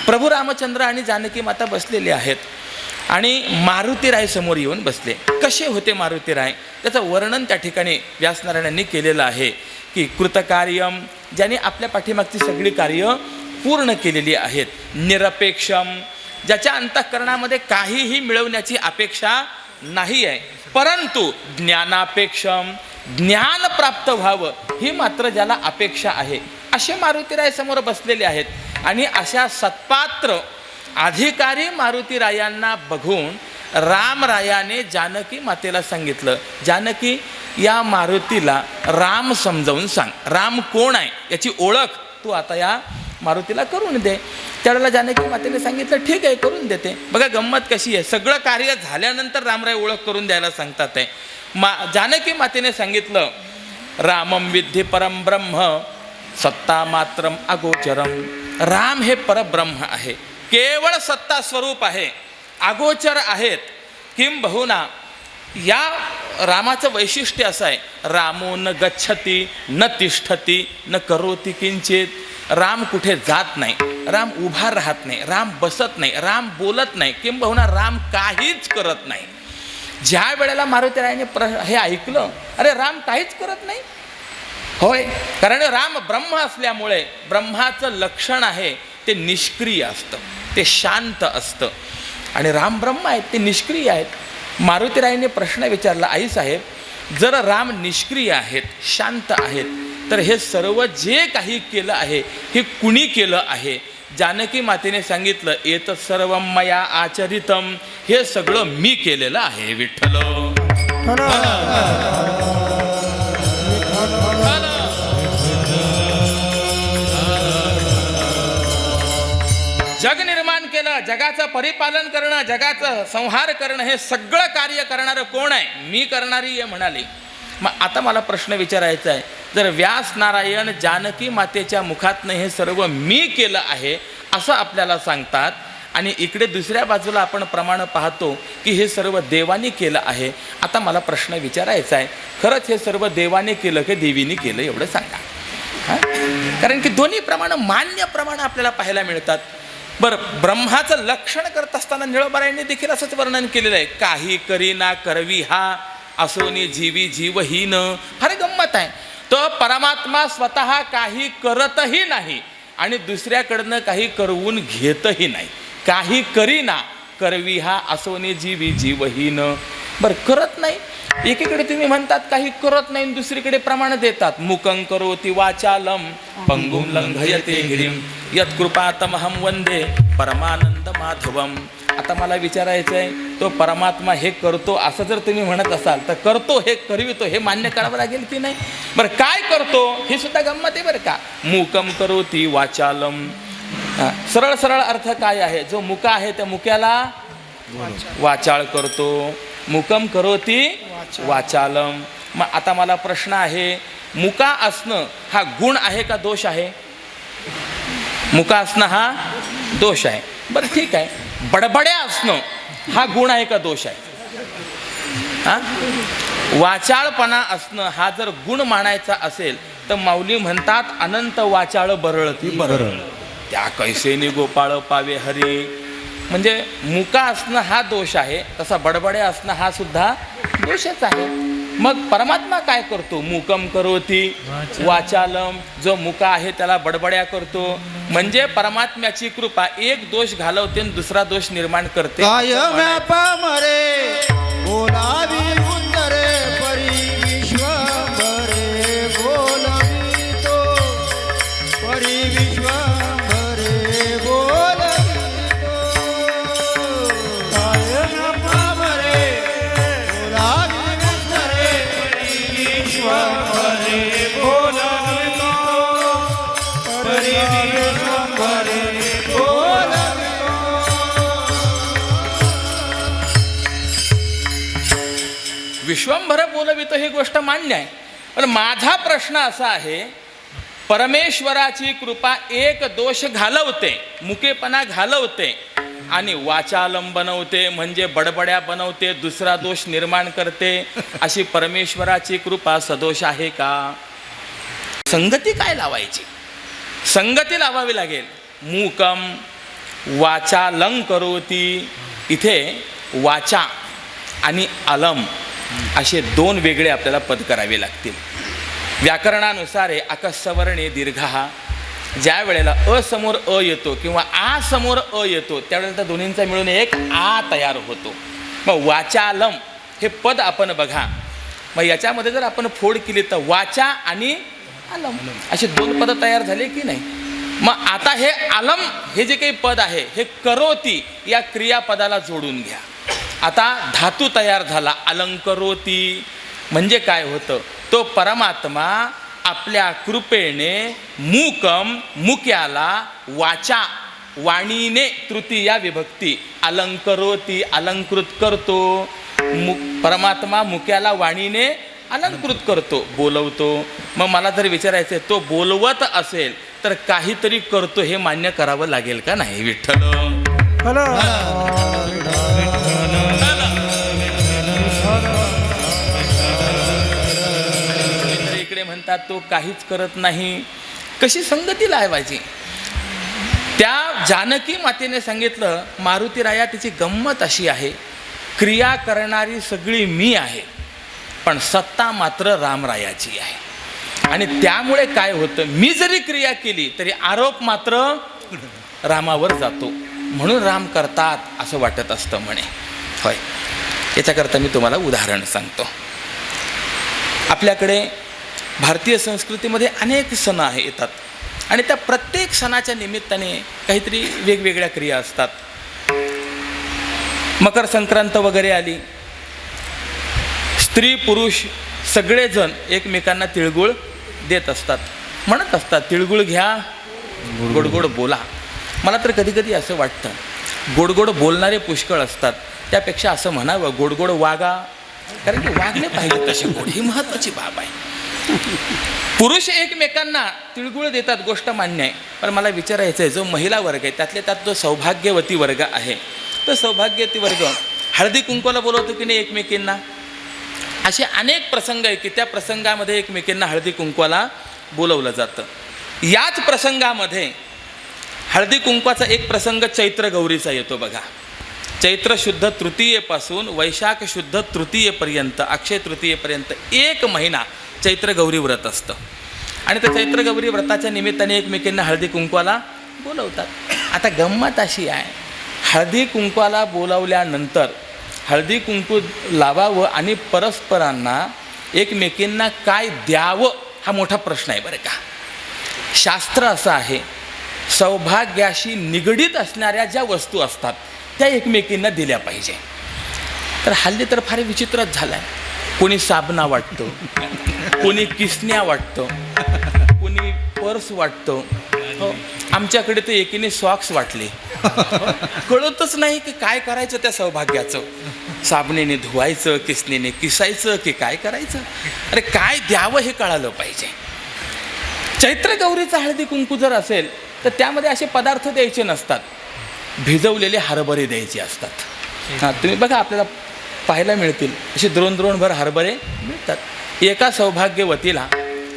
प्रभू रामचंद्र आणि जानकी माता बसलेले आहेत आणि मारुतीराय समोर येऊन बसले. कसे होते मारुतीराय? त्याचं वर्णन त्या ठिकाणी व्यासनारायणांनी केलेलं आहे की कृतकार्यम, ज्याने आपल्या पाठीमागची सगळी कार्य पूर्ण केलेली आहेत. निरपेक्षम, ज्याच्या अंतःकरणामध्ये काहीही मिळवण्याची अपेक्षा नाही आहे. परंतु ज्ञानापेक्षम, ज्ञान प्राप्त व्हावं ही मात्र ज्याला अपेक्षा आहे. असे मारुतीराय समोर बसलेले आहेत. आणि अशा सत्पात्र अधिकारी मारुतीरायांना बघून रामरायाने जानकी मातेला सांगितलं, जानकी या मारुतीला राम समजावून सांग. राम कोण आहे याची ओळख तू आता या मारुतीला करून दे. त्यावेळेला जानकी मातेने सांगितलं ठीक आहे, करून देते. बघा गंमत कशी आहे. सगळं कार्य झाल्यानंतर रामराय ओळख करून द्यायला सांगतात आहे. जानकी मातेने सांगितलं रामम विद्धी परम ब्रह्म सत्ता मात्रम अगोचरम. राम हे परब्रह्म आहे, केवळ सत्ता स्वरूप आहे, अगोचर आहेत. किंबहुना या रामाचं वैशिष्ट्य असं आहे, रामो न गच्छती न तिष्ठती न करोती किंचित. राम कुठे जात नाही, राम उभा राहत नाही, राम बसत नाही, राम बोलत नाही, किंबहुना राम काहीच करत नाही. ज्या वेळेला मारुतीरायाने हे ऐकलं, अरे राम काहीच करत नाही. होय, कारण राम ब्रह्म असल्यामुळे ब्रह्माचं लक्षण आहे ते निष्क्रिय असतं, ते शांत असतं. आणि राम ब्रह्म आहेत, ते निष्क्रिय आहेत. मारुतीरायाने प्रश्न विचारला, आईसाहेब जर राम निष्क्रिय आहेत, शांत आहेत, तर हे सर्व जे काही केलं आहे हे कुणी केलं आहे? जानकी मातेने सांगितलं एत सर्व मया आचरितम, हे सगळं मी केलेलं आहे. विठ्ठल जग निर्माण केलं, जगाचं परिपालन करणं, जगाचं संहार करणं, हे सगळं कार्य करणारं कोण आहे? मी करणारी आहे म्हणाली. मग आता मला प्रश्न विचारायचा आहे, जर व्यास नारायण जानकी मातेच्या मुखातनं हे सर्व मी केलं आहे असं आपल्याला सांगतात, आणि इकडे दुसऱ्या बाजूला आपण प्रमाण पाहतो की हे सर्व देवाने केलं आहे, आता मला प्रश्न विचारायचा आहे, खरंच हे सर्व देवाने केलं की देवीने केलं एवढं सांगा. कारण की दोन्ही प्रमाण मान्य प्रमाण आपल्याला पाहायला मिळतात. बरं, ब्रह्माचं लक्षण करत असताना निळोबारायांनी देखील असंच वर्णन केलेलं आहे, काही करी ना करवी हा असोनी जीवी जीवहीन. फार गंमत आहे. तो परमात्मा स्वतः काही करतही नाही आणि दुसऱ्याकडनं काही करवून घेतही नाही. काही करीना करवी हा असोनी जीवी जीवहीन. बरं करत नाही. एकीकडे तुम्ही म्हणतात काही करत नाही, दुसरीकडे प्रमाण देतात. मुकं करोति वाचालम पंगुं लंघयते गिरिं यत्कृपातमहं वंदे परमानंद माधवम. आता मला विचारायचं आहे, तो परमात्मा हे करतो असं जर तुम्ही म्हणत असाल तर करतो हे करवितो हे मान्य करावं लागेल की नाही? बरं काय करतो हे सुद्धा गंमत आहे बरं का. मुकं करोति वाचालम, सरळ सरळ अर्थ काय आहे? जो मुका आहे त्या मुक्याला वाचाळ करतो. मुकम करोति वाचालम. मग आता मला प्रश्न आहे, मुका असणं हा गुण आहे का दोष आहे? मुका असणं हा दोष आहे. बरं ठीक आहे, बडबड्या असणं हा गुण आहे का दोष आहे? वाचाळपणा असणं हा जर गुण मानायचा असेल तर माऊली म्हणतात अनंत वाचाळ बरळती बरळ त्या कैसेनी गोपाळ पावे हरी. म्हणजे मुका असणं हा दोष आहे, तसा बडबड्या असणं हा सुद्धा दोषच आहे. मग परमात्मा काय करतो? मुकम करोति वाचालम. जो मुका आहे त्याला बडबड्या करतो. म्हणजे परमात्म्याची कृपा एक दोष घालवते आणि दुसरा दोष निर्माण करते. मरे बोलावी उंदरे परी विश्वभरे बोलवितो परी विश्वभरे बोलवितो. मरे बोलावी उंदरे परी विश्वभरे बोलवितो परी विश्वभरे बोलवितो. विश्वंभर बोलवितो ही गोष्ट मान्य आहे. पण माझा प्रश्न असा आहे, परमेश्वराची कृपा एक दोष घालवते, मुकेपणा घालवते आणि वाचालम बनवते म्हणजे बडबड्या बनवते, दुसरा दोष निर्माण करते. अशी परमेश्वराची कृपा सदोष आहे का? संगती काय लावायची? संगती लावावी लागेल. मूकम वाचालं करोति. इथे वाचा आणि अलम असे दोन वेगळे आपल्याला पद करावे लागतील. व्याकरणानुसार आहे अकस्सवर्णे दीर्घ. ज्या वेळेला अ समोर अ येतो किंवा आ समोर अ येतो त्यावेळेला त्या दोन्हींचा मिळून एक आ तयार होतो. मग वाचालम हे पद आपण बघा, मग याच्यामध्ये जर आपण फोड केली तर वाचा आणि अलम असे दोन पद तयार झाले की नाही? मग आता हे अलम हे जे काही पद आहे हे करोती या क्रियापदाला जोडून घ्या. आता धातू तयार झाला अलंकरोती. म्हणजे काय होतं? तो परमात्मा आपल्या कृपेने मूकम मुक्याला वाचा वाणीने तृतीया विभक्ती अलंकरोती अलंकृत करतो. परमात्मा मुक्याला वाणीने अलंकृत करतो, बोलवतो. मग मला जर विचारायचं आहे, तो बोलवत असेल तर काहीतरी करतो हे मान्य करावं लागेल का नाही? विठ्ठल इकडे म्हणतात तो काहीच करत नाही. कशी संगती लावायची? त्या जानकी मातेने सांगितलं, मारुतीराया तिची गंमत अशी आहे, क्रिया करणारी सगळी मी आहे पण सत्ता मात्र रामरायाची आहे. आणि त्यामुळे काय होतं, मी जरी क्रिया केली तरी आरोप मात्र रामावर जातो. म्हणून राम करतात असं वाटत असतं म्हणे. होय, याच्याकरता मी तुम्हाला उदाहरण सांगतो. आपल्याकडे भारतीय संस्कृतीमध्ये अनेक सण येतात आणि त्या प्रत्येक सणाच्या निमित्ताने काहीतरी वेगवेगळ्या क्रिया असतात. मकर संक्रांत वगैरे आली, स्त्री पुरुष सगळेजण एकमेकांना तिळगुळ देत असतात, म्हणत असतात तिळगुळ घ्या, गोडगोड बोला. मला तर कधी कधी असं वाटतं, गोडगोड बोलणारे पुष्कळ असतात, त्यापेक्षा असं म्हणावं गोडगोड वागा, कारण की वागले पाहिजे तसे गोड, ही महत्त्वाची बाब आहे. पुरुष एकमेकांना तिळगुळ देतात, गोष्ट मान्य आहे. पण मला विचारायचं आहे, जो महिला वर्ग आहे त्यातल्या त्यात जो सौभाग्यवती वर्ग आहे, तो सौभाग्यवती वर्ग हळदी कुंकूला बोलवतो की नाही एकमेकींना? असे अनेक प्रसंग आहे की त्या प्रसंगामध्ये एकमेकींना हळदी कुंकवाला बोलवलं जातं. याच प्रसंगामध्ये हळदी कुंकवाचा एक प्रसंग चैत्र गौरीचा येतो बघा. चैत्र शुद्ध तृतीयेपासून वैशाख शुद्ध तृतीयेपर्यंत, अक्षय तृतीयेपर्यंत 1 महिना चैत्र गौरी व्रत असतं. आणि त्या चैत्र गौरी व्रताच्या निमित्ताने एकमेकींना हळदी कुंकवाला बोलवतात. आता गंमत अशी आहे, हळदी कुंकवाला बोलावल्यानंतर हळदी कुंकू लावावं आणि परस्परांना एकमेकींना काय द्यावं हा मोठा प्रश्न आहे बरं का. शास्त्र असं आहे, सौभाग्याशी निगडीत असणाऱ्या ज्या वस्तू असतात त्या एकमेकींना दिल्या पाहिजे. तर हल्ली तर फार विचित्रच झाला आहे. कोणी साबणा वाटतो, कोणी किसन्या वाटतो, कोणी पर्स वाटतो. हो, आमच्याकडे तर एकीने सॉक्स वाटले. कळतच नाही की काय करायचं त्या सौभाग्याचं. साबणेने धुवायचं, किसनेने किसायचं की काय करायचं. अरे काय द्यावं हे कळालं पाहिजे. चैत्र गौरीचा हळदी कुंकू जर असेल तर त्यामध्ये असे पदार्थ द्यायचे नसतात, भिजवलेले हरभरे द्यायचे असतात. हां, तुम्ही बघा आपल्याला पाहायला मिळतील असे द्रोणभर हरभरे मिळतात. एका सौभाग्यवतीला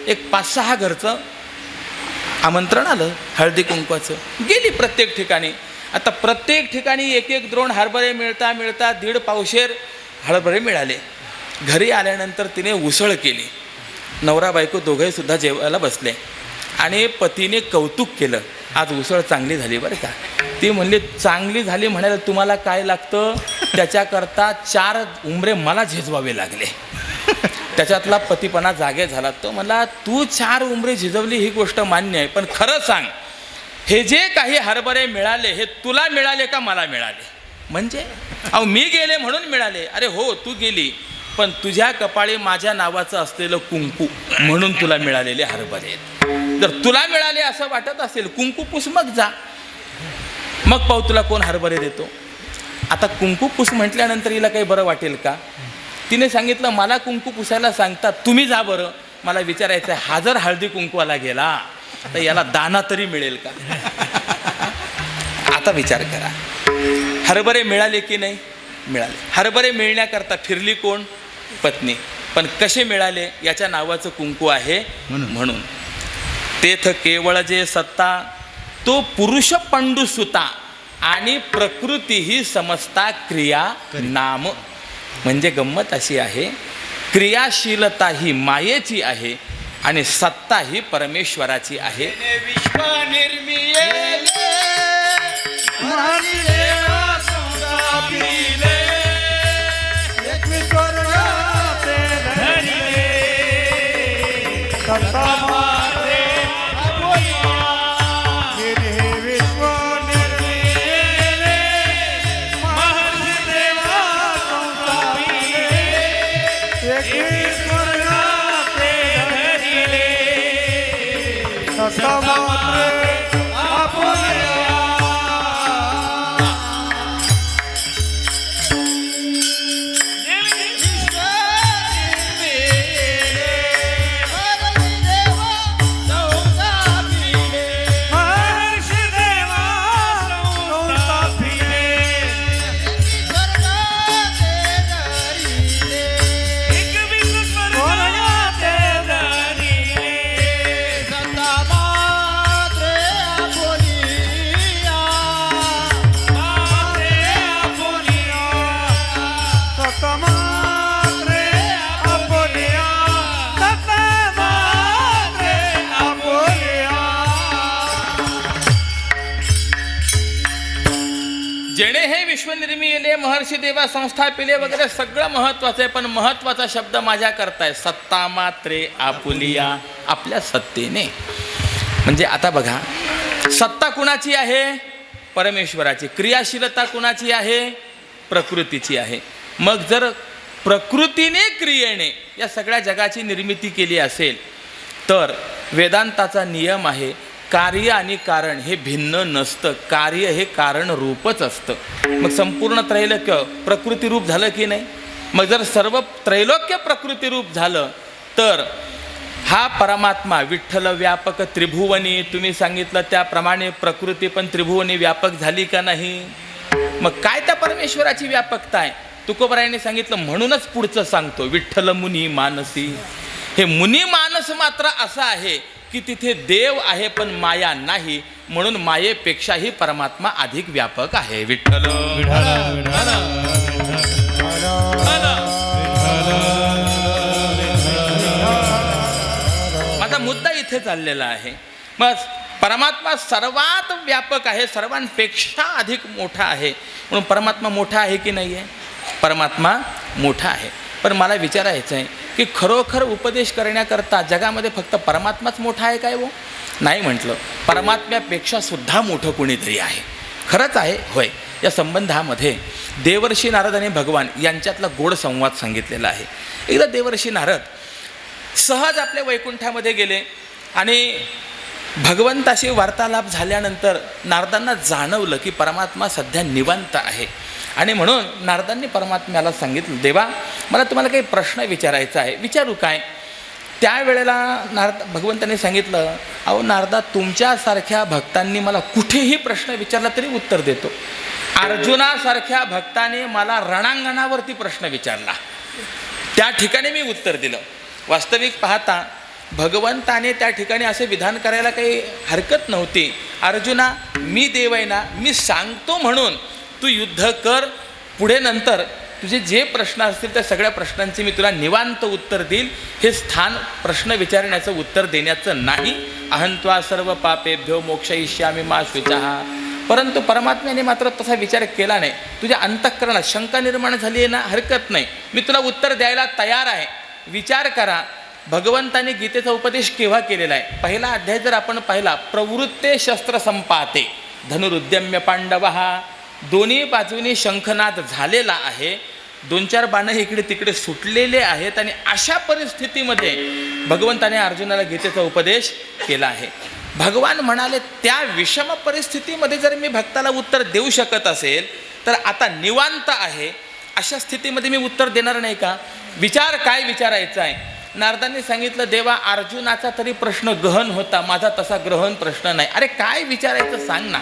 एक 5-6 घरचं आमंत्रण आलं हळदी कुंकवाचं. गेली प्रत्येक ठिकाणी. आता प्रत्येक ठिकाणी 1-1 द्रोण हरभरे मिळता 1.5 पावशेर हरभरे मिळाले. घरी आल्यानंतर तिने उसळ केली. नवरा बायको दोघंही सुद्धा जेवायला बसले आणि पतीने कौतुक केलं, आज उसळ चांगली झाली बरं का. ती म्हणली चांगली झाली म्हणायला तुम्हाला काय लागतं, त्याच्याकरता 4 उंबरे मला झिजवावे लागले. त्याच्यातला पतीपणा जागे झाला. तो म्हणला तू 4 उंबरे झिजवली ही गोष्ट मान्य आहे, पण खरं सांग हे जे काही हरभरे मिळाले हे तुला मिळाले का मला मिळाले. म्हणजे अहो मी गेले म्हणून मिळाले. अरे हो तू गेली, पण तुझ्या कपाळी माझ्या नावाचं असलेलं कुंकू म्हणून तुला मिळालेले हरभरे आहेत. जर तुला मिळाले असं वाटत असेल कुंकू पुस मग जा, मग पाहू तुला कोण हरभरे देतो. आता कुंकू पुस म्हटल्यानंतर हिला काही बरं वाटेल का. तिने सांगितलं मला कुंकू पुसायला सांगतात, तुम्ही जा बरं. मला विचारायचं आहे हा जर हळदी कुंकवाला गेला तर याला दाना तरी मिळेल का. आता विचार करा, हरभरे मिळाले की नाही मिळाले. हरभरे मिळण्याकरता फिरली कोण, पत्नी. पण कसे मिळाले, याच्या नावाचं कुंकू आहे म्हणून. तेथ केवळ जे सत्ता तो पुरुष पंडू सुता आणि प्रकृती ही समजता क्रिया नाम. म्हणजे गंमत अशी आहे, क्रियाशीलता ही मायेची आहे आणि सत्ता ही परमेश्वराची आहे. विश्व निर्मिले महादेवा संतापिले, एकवीस स्वर्गाचे धरिले, सत्ता मात्रे अबोलिया. हे विश्व निर्मिले महादेवा संतापिले, एकवीस स्वर्गाचे धरिले, सत्ता मात्रे अबोलिया. जेणे हे विश्वनिर्मिले महर्षी देवा संस्थापिले वगैरे सगळं महत्वाचं आहे, पण महत्वाचा शब्द माझ्या करताय सत्ता मात्रे आपुलिया, आपल्या सत्तेने. म्हणजे आता बघा, सत्ता कुणाची आहे, परमेश्वराची. क्रियाशीलता कुणाची आहे, प्रकृतीची आहे. मग जर प्रकृतीने क्रियेने या सगळ्या जगाची निर्मिती केली असेल तर वेदांताचा नियम आहे कार्य आणि कारण हे भिन्न नसतं. कार्य हे कारण रूपच असतं. मग संपूर्ण त्रैलोक्य प्रकृती रूप झालं की नाही. मग जर सर्व त्रैलोक्य प्रकृती रूप झालं तर हा परमात्मा विठ्ठल व्यापक त्रिभुवनी, तुम्ही सांगितलं त्याप्रमाणे प्रकृती पण त्रिभुवनी व्यापक झाली का नाही. मग काय त्या परमेश्वराची व्यापकता आहे. तुकोबरायाने सांगितलं, म्हणूनच पुढचं सांगतो, विठ्ठल मुनी मानसी. हे मुनी मानस मात्र असं आहे की तिथे देव आहे पण माया नाही, म्हणून मायेपेक्षाही परमात्मा अधिक व्यापक आहे. विठ्ठल माझा मुद्दा इथे चाललेला आहे. मग परमात्मा सर्वात व्यापक आहे, सर्वांपेक्षा अधिक मोठा आहे, म्हणून परमात्मा मोठा आहे की नाही आहे. परमात्मा मोठा आहे. पण मला विचारायचं आहे की खरोखर उपदेश करण्याकरता जगामध्ये फक्त परमात्माच मोठा आहे काय? नाही म्हटलं, परमात्म्यापेक्षा सुद्धा मोठं कोणीतरी आहे. खरंच आहे, होय. या संबंधामध्ये देवर्षी नारद आणि भगवान यांच्यातला गोड संवाद सांगितलेला आहे. एकदा देवर्षी नारद सहज आपल्या वैकुंठामध्ये गेले आणि भगवंताशी वार्तालाप झाल्यानंतर नारदांना जाणवलं की परमात्मा सध्या निवांत आहे. आणि म्हणून नारदांनी परमात्म्याला सांगितलं, देवा मला तुम्हाला काही प्रश्न विचारायचा आहे. विचारू काय? त्यावेळेला भगवंतांनी सांगितलं, अहो नारदा, तुमच्यासारख्या भक्तांनी मला कुठेही प्रश्न विचारला तरी उत्तर देतो. अर्जुनासारख्या भक्ताने मला रणांगणावरती प्रश्न विचारला, त्या ठिकाणी मी उत्तर दिलं. वास्तविक पाहता भगवंताने त्या ठिकाणी असे विधान करायला काही हरकत नव्हती. अर्जुना, मी देव आहे ना, मी सांगतो म्हणून तू युद्ध कर, पुढे नंतर तुझे जे प्रश्न असतील त्या सगळ्या प्रश्नांचे मी तुला निवांत उत्तर देईल. हे स्थान प्रश्न विचारण्याचं उत्तर देण्याचं नाही. अहंत्वा सर्व पापेभ्यो मोक्षयिष्यामि मा शुचः. परंतु परमात्म्याने मात्र तसा विचार केला नाही. तुझ्या अंतःकरणात शंका निर्माण झाली आहे ना, हरकत नाही, मी तुला उत्तर द्यायला तयार आहे. विचार करा, भगवंताने गीतेचा उपदेश केव्हा केलेला आहे? पहिला अध्याय जर आपण पाहिला, प्रवृत्ते शस्त्र संपाते धनुरुद्यम्य पांडवः. दोन्ही बाजूनी शंखनाद झालेला आहे, 2-4 बाणं इकडे तिकडे सुटलेले आहेत. आणि अशा परिस्थितीमध्ये भगवंताने अर्जुनाला गीतेचा उपदेश केला आहे. भगवान म्हणाले, त्या विषम परिस्थितीमध्ये जर मी भक्ताला उत्तर देऊ शकत असेल तर आता निवांत आहे, अशा स्थितीमध्ये मी उत्तर देणार नाही का? विचार काय विचारायचा आहे? नारदांनी सांगितलं, देवा अर्जुनाचा तरी प्रश्न गहन होता, माझा तसा ग्रहण प्रश्न नाही. अरे काय विचारायचं सांग ना.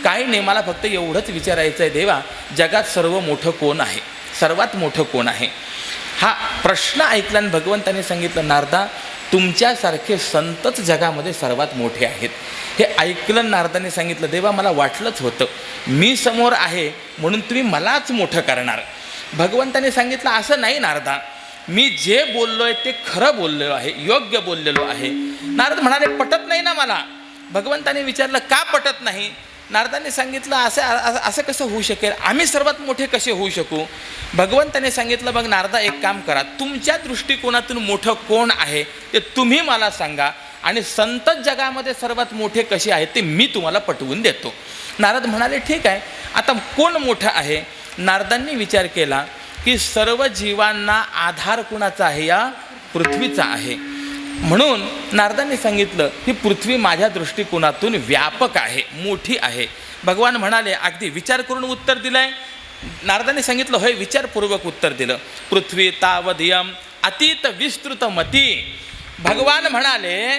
काही नाही, मला फक्त एवढंच विचारायचं आहे, देवा जगात सर्व मोठं कोण आहे, सर्वात मोठं कोण आहे? हा प्रश्न ऐकल्याने भगवंताने सांगितलं, नारदा तुमच्यासारखे संतच जगामध्ये सर्वात मोठे आहेत. हे ऐकलं नारदाने सांगितलं, देवा मला वाटलंच होतं, मी समोर आहे म्हणून तुम्ही मलाच मोठं करणार. भगवंताने सांगितलं, असं नाही नारदा, मी जे बोललोय ते खरं बोललेलो आहे, योग्य बोललेलो आहे. नारद म्हणाले, पटत नाही ना मला. भगवंताने विचारलं, का पटत नाही? नारदांनी सांगितलं, असं कसं होऊ शकेल, आम्ही सर्वात मोठे कसे होऊ शकू? भगवंताने सांगितलं, मग नारदा एक काम करा, तुमच्या दृष्टिकोनातून मोठं कोण आहे ते तुम्ही मला सांगा आणि संत जगामध्ये सर्वात मोठे कसे आहेत ते मी तुम्हाला पटवून देतो. नारद म्हणाले, ठीक आहे, आता कोण मोठं आहे? नारदांनी विचार केला की सर्व जीवांना आधार कुणाचा आहे? या पृथ्वीचा आहे. म्हणून नारदांनी सांगितलं की पृथ्वी माझ्या दृष्टिकोनातून व्यापक आहे, मोठी आहे. भगवान म्हणाले, अगदी विचार करून उत्तर दिलंय? नारदांनी सांगितलं, होय, विचारपूर्वक उत्तर दिलं. पृथ्वी तावदियम अतीत विस्तृत मती. भगवान म्हणाले,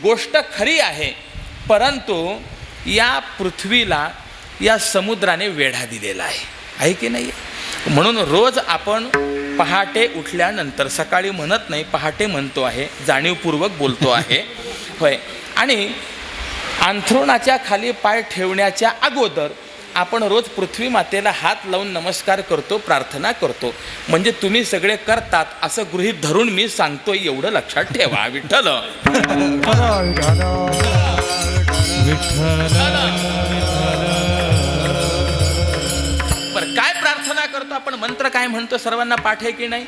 गोष्ट खरी आहे, परंतु या पृथ्वीला या समुद्राने वेढा दिलेला आहे की नाही? म्हणून रोज आपण पहाटे उठल्यानंतर, सकाळी म्हणत नाही, पहाटे म्हणतो आहे, जाणीवपूर्वक बोलतो आहे, होय. आणि अंथरुणाच्या खाली पाय ठेवण्याच्या अगोदर आपण रोज पृथ्वी मातेला हात लावून नमस्कार करतो, प्रार्थना करतो. म्हणजे तुम्ही सगळे करतात असं गृहीत धरून मी सांगतोय, एवढं लक्षात ठेवा. विठ्ठल बरं, काय प्रार्थना करतो आपण? मंत्र काय म्हणतो? सर्वांना पाठ आहे की नाही?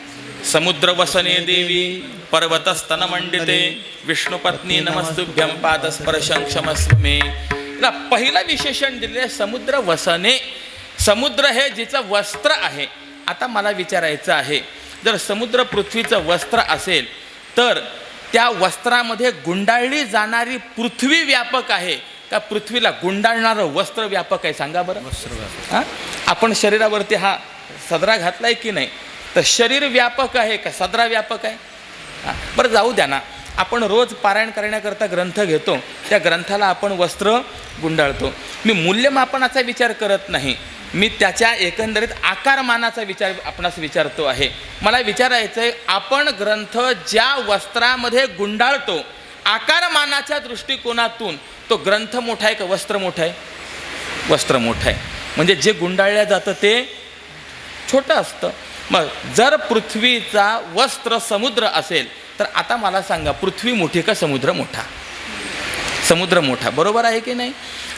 समुद्र वसने देवी पर्वतस्तन मंडिते विष्णुपत्नी नमस्तुभ्यं पादस्पर्शं क्षमस्व मे. याला पहिलं विशेषण दिले, समुद्र वसने. समुद्र हे जिचं वस्त्र आहे. आता मला विचारायचं आहे, जर समुद्र पृथ्वीचं वस्त्र असेल तर त्या वस्त्रामध्ये गुंडाळली जाणारी पृथ्वी व्यापक आहे का पृथ्वीला गुंडाळणारं वस्त्र व्यापक आहे? सांगा बरं. हां, आपण शरीरावरती हा सदरा घातलाय की नाही, तर शरीर व्यापक आहे का सदरा व्यापक आहे? बरं, जाऊ द्या ना. आपण रोज पारायण करण्याकरता ग्रंथ घेतो, त्या ग्रंथाला आपण वस्त्र गुंडाळतो. मी मूल्यमापनाचा विचार करत नाही, मी त्याच्या एकंदरीत आकारमानाचा विचार आपणास विचारतो आहे. मला विचारायचं आहे, आपण ग्रंथ ज्या वस्त्रामध्ये गुंडाळतो, आकारमानाच्या दृष्टिकोनातून तो ग्रंथ मोठा आहे का वस्त्र मोठं आहे? वस्त्र मोठं आहे. म्हणजे जे गुंडाळलं जातं ते छोटं असतं. मग जर पृथ्वीचा वस्त्र समुद्र असेल तर आता मला सांगा, पृथ्वी मोठी का समुद्र मोठा? समुद्र मोठा. बरोबर आहे की नाही?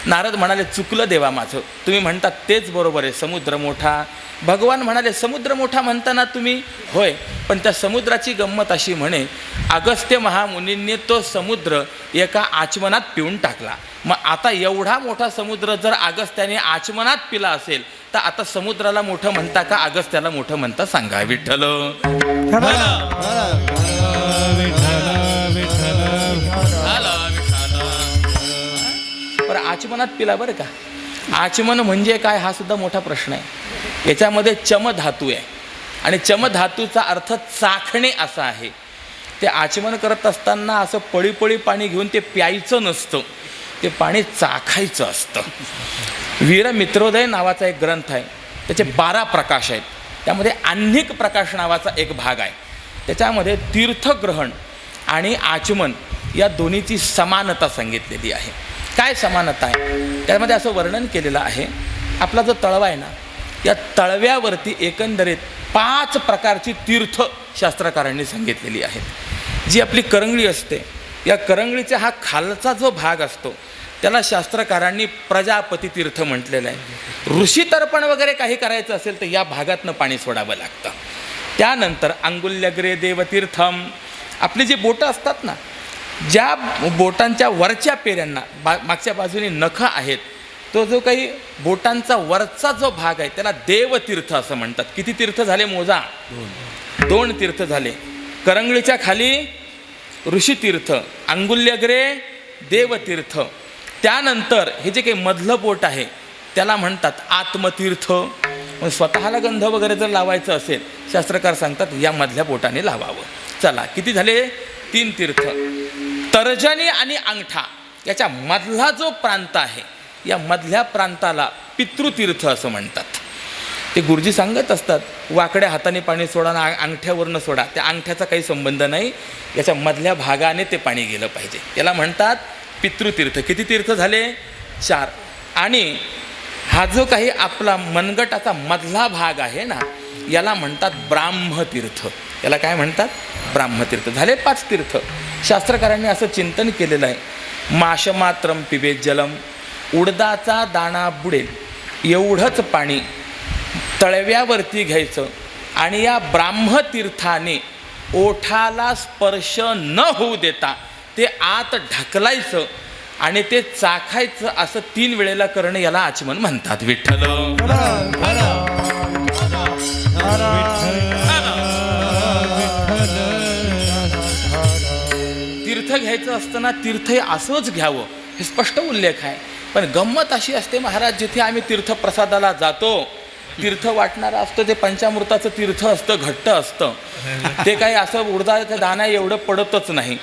नारद म्हणाले चुकलं देवा माझं, तुम्ही म्हणतात तेच बरोबर आहे, समुद्र मोठा. भगवान म्हणाले समुद्र मोठा म्हणताना तुम्ही होय, पण त्या समुद्राची गंमत अशी म्हणे, अगस्त्य महामुनींनी तो समुद्र एका आचमनात पिऊन टाकला. मग आता एवढा मोठा समुद्र जर अगस्त्याने आचमनात पिला असेल तर आता समुद्राला मोठं म्हणता का अगस्त्याला मोठं म्हणता? सांगा विठ्ठल. बरं आचमनात पिला बरं का. आचमन म्हणजे काय हा सुद्धा मोठा प्रश्न आहे. याच्यामध्ये चम धातू आहे आणि चम धातूचा अर्थ चाखणे असा आहे. ते आचमन करत असताना असं पळीपळी पाणी घेऊन ते प्यायचं नसतं, ते पाणी चाखायचं असतं. वीरमित्रोदय नावाचा एक ग्रंथ आहे, त्याचे 12 प्रकाश आहेत. त्यामध्ये आह्निक प्रकाश नावाचा एक भाग आहे. त्याच्यामध्ये तीर्थग्रहण आणि आचमन या दोन्हीची समानता सांगितलेली आहे. काय समानता आहे त्यामध्ये असं वर्णन केलेलं आहे. आपला जो तळवा आहे ना, या तळव्यावरती एकंदरीत 5 प्रकारची तीर्थ शास्त्रकारांनी सांगितलेली आहेत. जी आपली करंगळी असते, या करंगळीचा हा खालचा जो भाग असतो त्याला शास्त्रकारांनी प्रजापती तीर्थ म्हटलेलं आहे. ऋषी तर्पण वगैरे काही करायचं असेल तर या भागातनं पाणी सोडावं लागतं. त्यानंतर अंगुल्यग्रे देवतीर्थम, आपली जी बोटं असतात ना, ज्या बोटांच्या वरच्या पेऱ्यांना मागच्या बाजूने नखं आहेत, तो जो काही बोटांचा वरचा जो भाग आहे त्याला देवतीर्थ असं म्हणतात. किती तीर्थ झाले मोजा? 2 तीर्थ झाले. करंगळीच्या खाली ऋषीतीर्थ, अंगुल्यग्रे देवतीर्थ. त्यानंतर हे जे काही मधलं बोट आहे त्याला म्हणतात आत्मतीर्थ. स्वतःला गंध वगैरे जर लावायचं असेल शास्त्रकार सांगतात या मधल्या बोटाने लावावं. चला किती झाले? 3 तीर्थ. तर्जनी आणि अंगठा याच्या मधला जो प्रांत आहे या मधल्या प्रांताला पितृतीर्थ असं म्हणतात. ते गुरुजी सांगत असतात वाकड्या हाताने पाणी सोडा ना अंगठ्यावरनं सोडा, त्या अंगठ्याचा काही संबंध नाही, याच्या मधल्या भागाने ते पाणी गेलं पाहिजे, याला म्हणतात पितृतीर्थ. किती तीर्थ झाले? 4. आणि हा जो काही आपला मनगटाचा मधला भाग आहे ना याला म्हणतात ब्राह्मतीर्थ. याला काय म्हणतात? ब्राह्मतीर्थ. झाले 5 तीर्थ. शास्त्रकारांनी असं चिंतन केलेलं आहे, माशमात्रम पिबेत जलम, उडदाचा दाणा बुडेल एवढंच पाणी तळव्यावरती घ्यायचं आणि या ब्राह्मतीर्थाने ओठाला स्पर्श न होऊ देता ते आत ढकलायचं आणि ते चाखायचं. असं 3 वेळेला करणं याला आचमन म्हणतात. विठ्ठल. तीर्थ घ्यायचं असताना तीर्थ हे असंच घ्यावं हे स्पष्ट उल्लेख आहे. पण गंमत अशी असते महाराज, जिथे आम्ही तीर्थप्रसादाला जातो तीर्थ वाटणारं असतं ते पंचामृताचं तीर्थ असतं, घट्ट असतं, ते काही असं उडदाच्या दाणा एवढं पडतच नाही.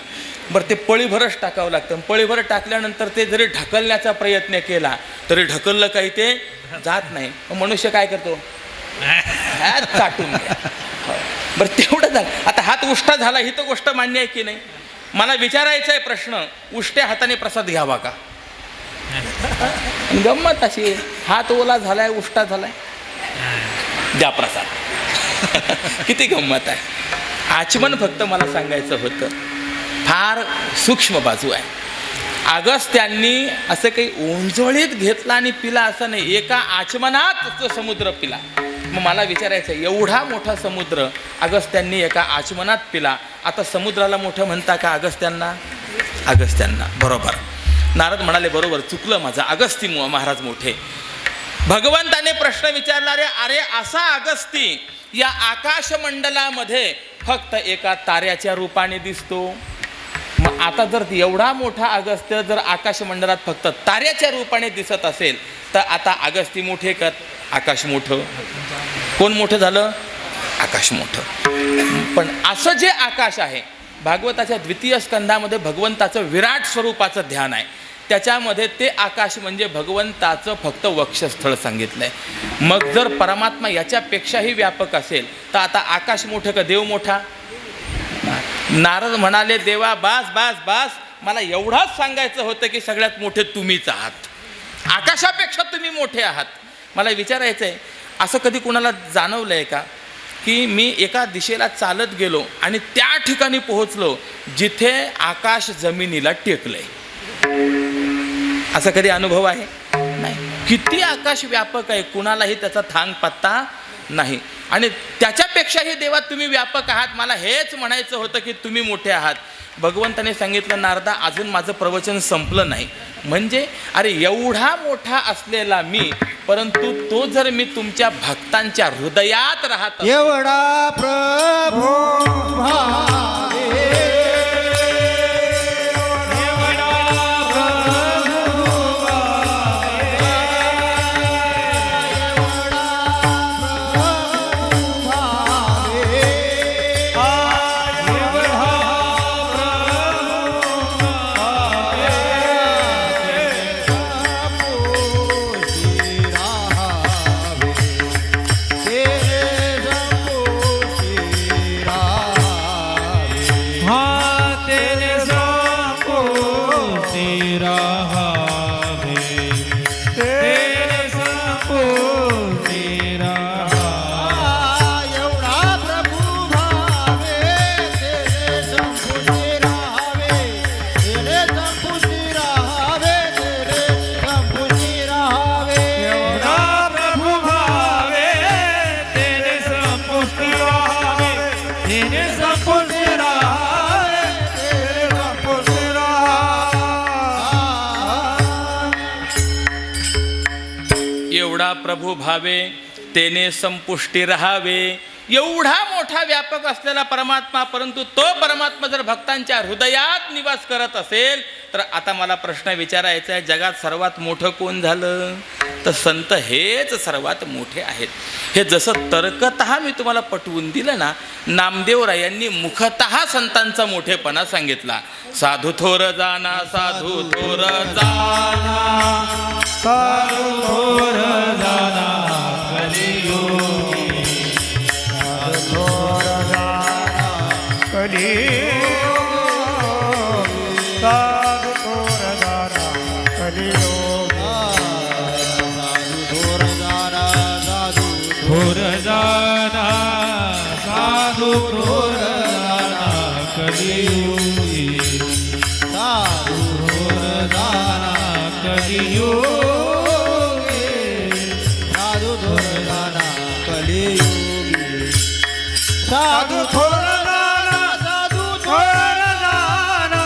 बरं ते पळीभरच टाकावं लागतं. पळीभर टाकल्यानंतर ते जरी ढकलण्याचा प्रयत्न केला तरी ढकललं काही ते जात नाही. मनुष्य काय करतो? हात चाटून घ्या. बरं तेवढं झालं. आता हात उष्टा झाला ही तर गोष्ट मान्य आहे की नाही? मला विचारायचा आहे प्रश्न, उष्ट्या हाताने प्रसाद घ्यावा का? गंमत अशी, हात ओला झालाय उष्टा झालाय, द्या प्रसाद. किती गंमत आहे. आचमन फक्त मला सांगायचं होतं, फार सूक्ष्म बाजू आहे. अगस्त्यांनी असं काही ओंजळीत घेतला आणि पिला असं नाही, एका आचमनात तो समुद्र पिला. मग मला विचारायचं, एवढा मोठा समुद्र अगस्त्यांनी एका आचमनात पिला, आता समुद्राला मोठं म्हणता का अगस्त्यांना? अगस्त्यांना. बरोबर. नारद म्हणाले बरोबर, चुकलं माझं, अगस्ती महाराज मोठे. भगवंताने प्रश्न विचारला, रे अरे असा अगस्ती या आकाशमंडलामध्ये फक्त एका ताऱ्याच्या रूपाने दिसतो. मग आता जर एवढा मोठा अगस्त्य जर आकाशमंडलात फक्त ताऱ्याच्या रूपाने दिसत असेल तर आता अगस्ती मोठे का आकाश मोठं? कोण मोठं झालं? आकाश मोठं. पण असं जे आकाश आहे, भागवताच्या 2य स्कंधामध्ये भगवंताचं विराट स्वरूपाचं ध्यान आहे, त्याच्यामध्ये ते आकाश म्हणजे भगवंताचं फक्त वक्षस्थळ सांगितलंय. मग जर परमात्मा याच्यापेक्षाही व्यापक असेल तर आता आकाश मोठं का देव मोठा? नारद म्हणाले, देवा बास बास बास, मला एवढाच सांगायचं होतं की सगळ्यात मोठे तुम्हीच आहात, आकाशापेक्षा तुम्ही मोठे आहात. मला विचारायचं आहे, असं कधी कुणाला जाणवलं आहे का की मी एका दिशेला चालत गेलो आणि त्या ठिकाणी पोहोचलो जिथे आकाश जमिनीला टेकलंय? असा कधी अनुभव आहे नाही. किती आकाश व्यापक आहे, कुणालाही त्याचा थांग पत्ता नाही. आणि त्याच्यापेक्षाही देवा तुम्ही व्यापक आहात. मला हेच म्हणायचं होतं की तुम्ही मोठे आहात. भगवंताने सांगितलं, नारदा अजून माझं प्रवचन संपलं नाही. म्हणजे अरे एवढा मोठा असलेला मी, परंतु तो जर मी तुमच्या भक्तांच्या हृदयात राहत असेल, एवढा प्रभू भावे, एवढा प्रभू भावे तेने संपुष्टी राहावे. एवढा मोठा व्यापक असलेला परमात्मा, परंतु तो परमात्मा जर भक्तांच्या हृदयात निवास करत असेल, तर आता मला प्रश्न विचारायचा आहे, जगात सर्वात मोठं कोण झालं? तर संत हेच सर्वात मोठे आहेत. हे जसं तर्कतः मी तुम्हाला पटवून दिलं ना, नामदेवरायांनी मुखतः संतांचा मोठेपणा सांगितला. साधू थोर जाना, साधू थोर जाना, साधू थोर जाना कलियुगी, साधू थोर जाना कलियुगी, साधू थोर जाना कलियुगी, थोर जाना, साधू थोर जाना, साधू थोर जाना कलियुगी, साधू थोर जाना, कलियुगी, साधू थोर जाना, कलियुगी, साधू थोर जाना, साधू थोर जाना,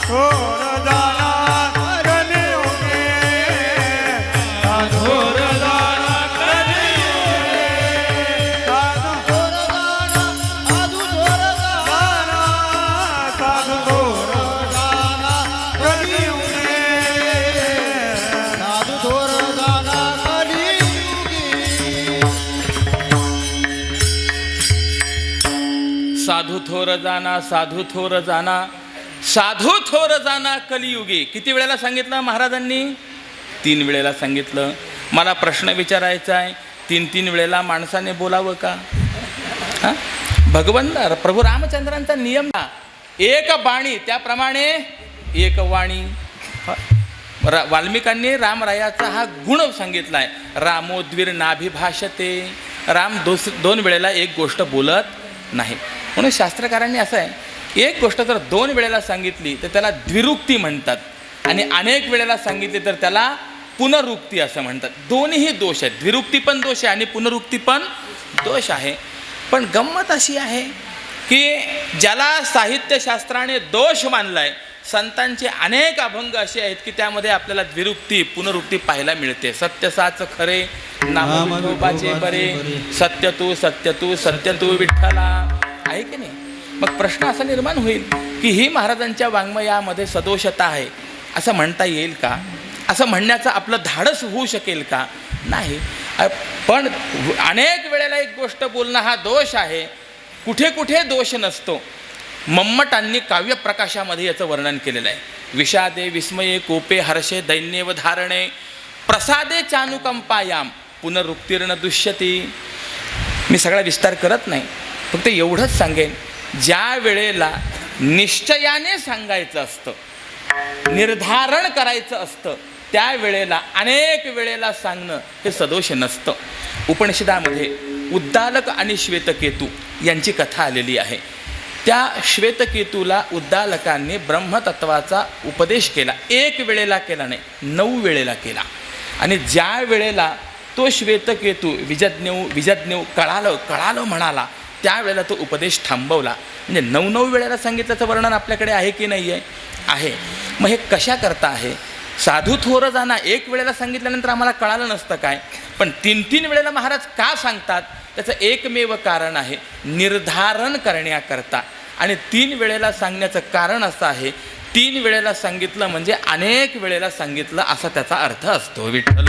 थोर जाना कलियुगी, साधू थोर जाना कलियुगी, साधू थोर जाना, साधू थोर जाना, साधू थोर जाना कलियुगी, साधू थोर जाना, कलियुगी, साधू थोर जाना, साधू थोर जाना, साधू थोर जाना कलियुगी. किती वेळेला सांगितलं महाराजांनी? 3 वेळेला सांगितलं. मला प्रश्न विचारायचा आहे, 3 वेळेला माणसाने बोलावं का? हा? भगवंत प्रभू रामचंद्रांचा नियम ना, एक बाणी त्याप्रमाणे एक वाणी. वाल्मिकांनी रामरायाचा हा गुण सांगितलाय, रामोद्वीर नाभिभाषते. राम 2 वेळेला एक गोष्ट बोलत नाही. म्हणून शास्त्रकारांनी असं आहे, एक गोष्ट जर 2 वेळेला सांगितली तर त्याला द्विरुक्ती म्हणतात, आणि अनेक वेळेला सांगितली तर त्याला पुनरुक्ती असं म्हणतात. दोन्हीही दोष आहेत, द्विरुक्ती पण दोष आहे आणि पुनरुक्ती पण दोष आहे. पण गंमत अशी आहे की ज्याला साहित्यशास्त्राने दोष मानलाय, संतांचे अनेक अभंग असे आहेत की त्यामध्ये आपल्याला द्विरुक्ती पुनरुक्ती पाहायला मिळते. सत्य साच खरे, नाम विठोबाचे बरे, सत्य तू सत्य तू सत्य तू विठ्ठला, आहे की नाही? मग प्रश्न असा निर्माण होईल की ही महाराजांच्या वाङ्मयामध्ये सदोषता आहे असं म्हणता येईल का? असं म्हणण्याचं आपलं धाडस होऊ शकेल का? नाही. पण अनेक वेळेला एक गोष्ट बोलणं हा दोष आहे, कुठे कुठे दोष नसतो. मम्मटांनी काव्यप्रकाशामध्ये याचं वर्णन केलेलं आहे. विषादे विस्मये कोपे हर्षे दैन्यव धारणे, प्रसादे चानुकंपायाम पुनरुक्तीर्ण दुष्यती. मी सगळा विस्तार करत नाही, फक्त एवढंच सांगेन, ज्या वेळेला निश्चयाने सांगायचं असतं, निर्धारण करायचं असतं, त्यावेळेला अनेक वेळेला सांगणं हे सदोष नसतं. उपनिषदामध्ये उद्दालक आणि श्वेतकेतू यांची कथा आलेली आहे. त्या श्वेतकेतूला उद्दालकांनी ब्रह्मतत्वाचा उपदेश केला. 1 वेळेला केला नाही, 9 वेळेला केला. आणि ज्या वेळेला तो श्वेतकेतू विजज्ञ कळालं म्हणाला, त्यावेळेला तो उपदेश थांबवला. म्हणजे 9 वेळेला सांगितल्याचं वर्णन आपल्याकडे आहे की नाही आहे? आहे. मग हे कशा करता आहे? साधू थोर जाना 1 वेळेला सांगितल्यानंतर आम्हाला कळालं नसतं काय, पण 3 वेळेला महाराज का सांगतात? त्याचं एकमेव कारण आहे, निर्धारण करण्याकरता. आणि 3 वेळेला सांगण्याचं कारण असं आहे, 3 वेळेला सांगितलं म्हणजे अनेक वेळेला सांगितलं असा त्याचा अर्थ असतो. विठ्ठल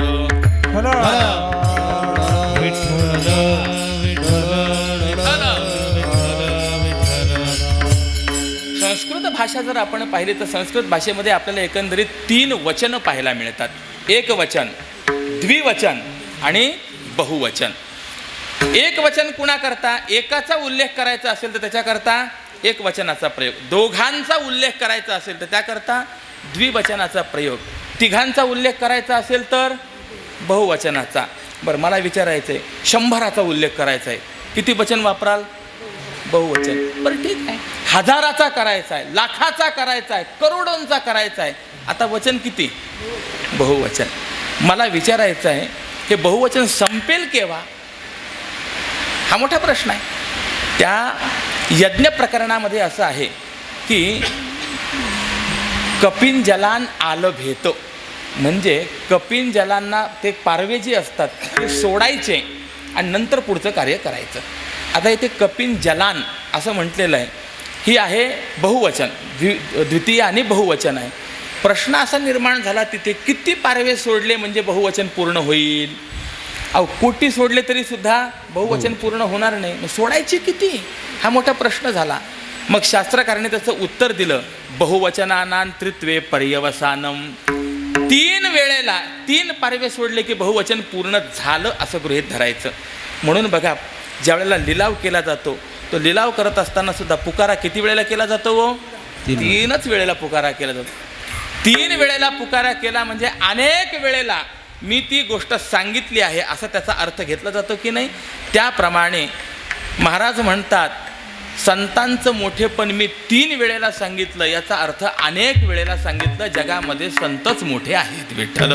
संस्कृत भाषा जर आपण पाहिली तर संस्कृत भाषेमध्ये आपल्याला एकंदरीत 3 वचन पाहायला मिळतात. एकवचन, द्विवचन आणि बहुवचन. एकवचन कुणाकरता? एकाचा उल्लेख करायचा असेल तर त्याच्याकरता एकवचनाचा प्रयोग, दोघांचा उल्लेख करायचा असेल तर त्याकरता द्विवचनाचा प्रयोग, तिघांचा उल्लेख करायचा असेल तर बहुवचनाचा. बरं, मला विचारायचं आहे, 100चा उल्लेख करायचा आहे, किती वचन वापराल? बहुवचन. बरं ठीक आहे. 1000चा करायचा आहे, लाखाचा करायचा आहे, करोडोंचा करायचा आहे, आता वचन किती? बहुवचन. मला विचारायचं आहे, हे बहुवचन संपेल केव्हा? हा मोठा प्रश्न आहे. त्या यज्ञ प्रकरणामध्ये असं आहे की कपिन जलान आलं भेतो, म्हणजे कपिन जलांना ते पारवे जे असतात ते सोडायचे आणि नंतर पुढचं कार्य करायचं. आता इथे कपिन जलान असं म्हटलेलं आहे, ही आहे बहुवचन, द्वितीय आणि बहुवचन आहे. प्रश्न असा निर्माण झाला तिथे, किती पारवे सोडले म्हणजे बहुवचन पूर्ण होईल? कोटी सोडले तरी सुद्धा बहुवचन पूर्ण होणार नाही, मग सोडायचे किती? हा मोठा प्रश्न झाला. मग शास्त्रकाराने त्याचं उत्तर दिलं, बहुवचनानां त्रित्वे पर्यवसानम. 3 वेळेला 3 पारवे सोडले की बहुवचन पूर्ण झालं असं गृहीत धरायचं. म्हणून बघा, ज्या वेळेला लिलाव केला जातो, तो लिलाव करत असताना सुद्धा पुकारा किती वेळेला केला जातो? 3च वेळेला पुकारा केला जातो. 3 वेळेला पुकारा केला म्हणजे अनेक वेळेला मी ती गोष्ट सांगितली आहे असा त्याचा अर्थ घेतला जातो की नाही? त्याप्रमाणे महाराज म्हणतात, संतांचं मोठेपण मी 3 वेळेला सांगितलं, याचा अर्थ अनेक वेळेला सांगितलं. जगामध्ये संतच मोठे आहेत. विठ्ठल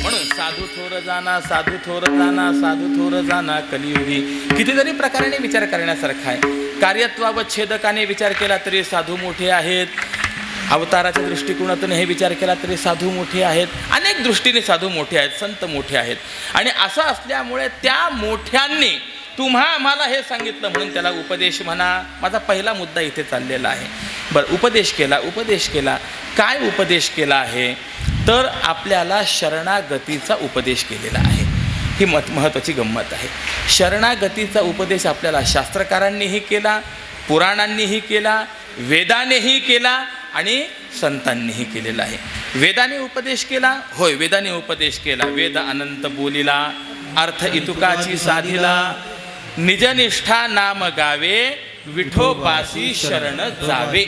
म्हणून साधू थोर जाना, साधू थोर जाना, साधू थोर जाना कलियुगी. कितीतरी प्रकाराने विचार करण्यासारखा आहे. कार्यत्वावच्छेदकाने विचार केला तरी साधू मोठे आहेत, अवताराच्या दृष्टिकोनातून हे विचार केला तरी साधू मोठे आहेत, अनेक दृष्टीने साधू मोठे आहेत, संत मोठे आहेत. आणि असं असल्यामुळे त्या मोठ्यांनी तुम्हा आम्हाला हे सांगितलं म्हणून त्याला उपदेश म्हणा. माझा पहिला मुद्दा इथे चाललेला आहे. बरं, उपदेश केला. काय उपदेश केला आहे? तर आपल्याला शरणागतीचा उपदेश केलेला आहे. ही महत्त्वाची गंमत आहे. शरणागतीचा उपदेश आपल्याला शास्त्रकारांनीही केला, पुराणांनीही केला, वेदानेही केला आणि संतांनीही केलेला आहे. वेदाने उपदेश केला, होय वेदाने उपदेश केला. वेद अनंत बोलिला, अर्थ इतुकाची साधिला, निजनिष्ठा नाम गावे, विठोबासी शरण जावे.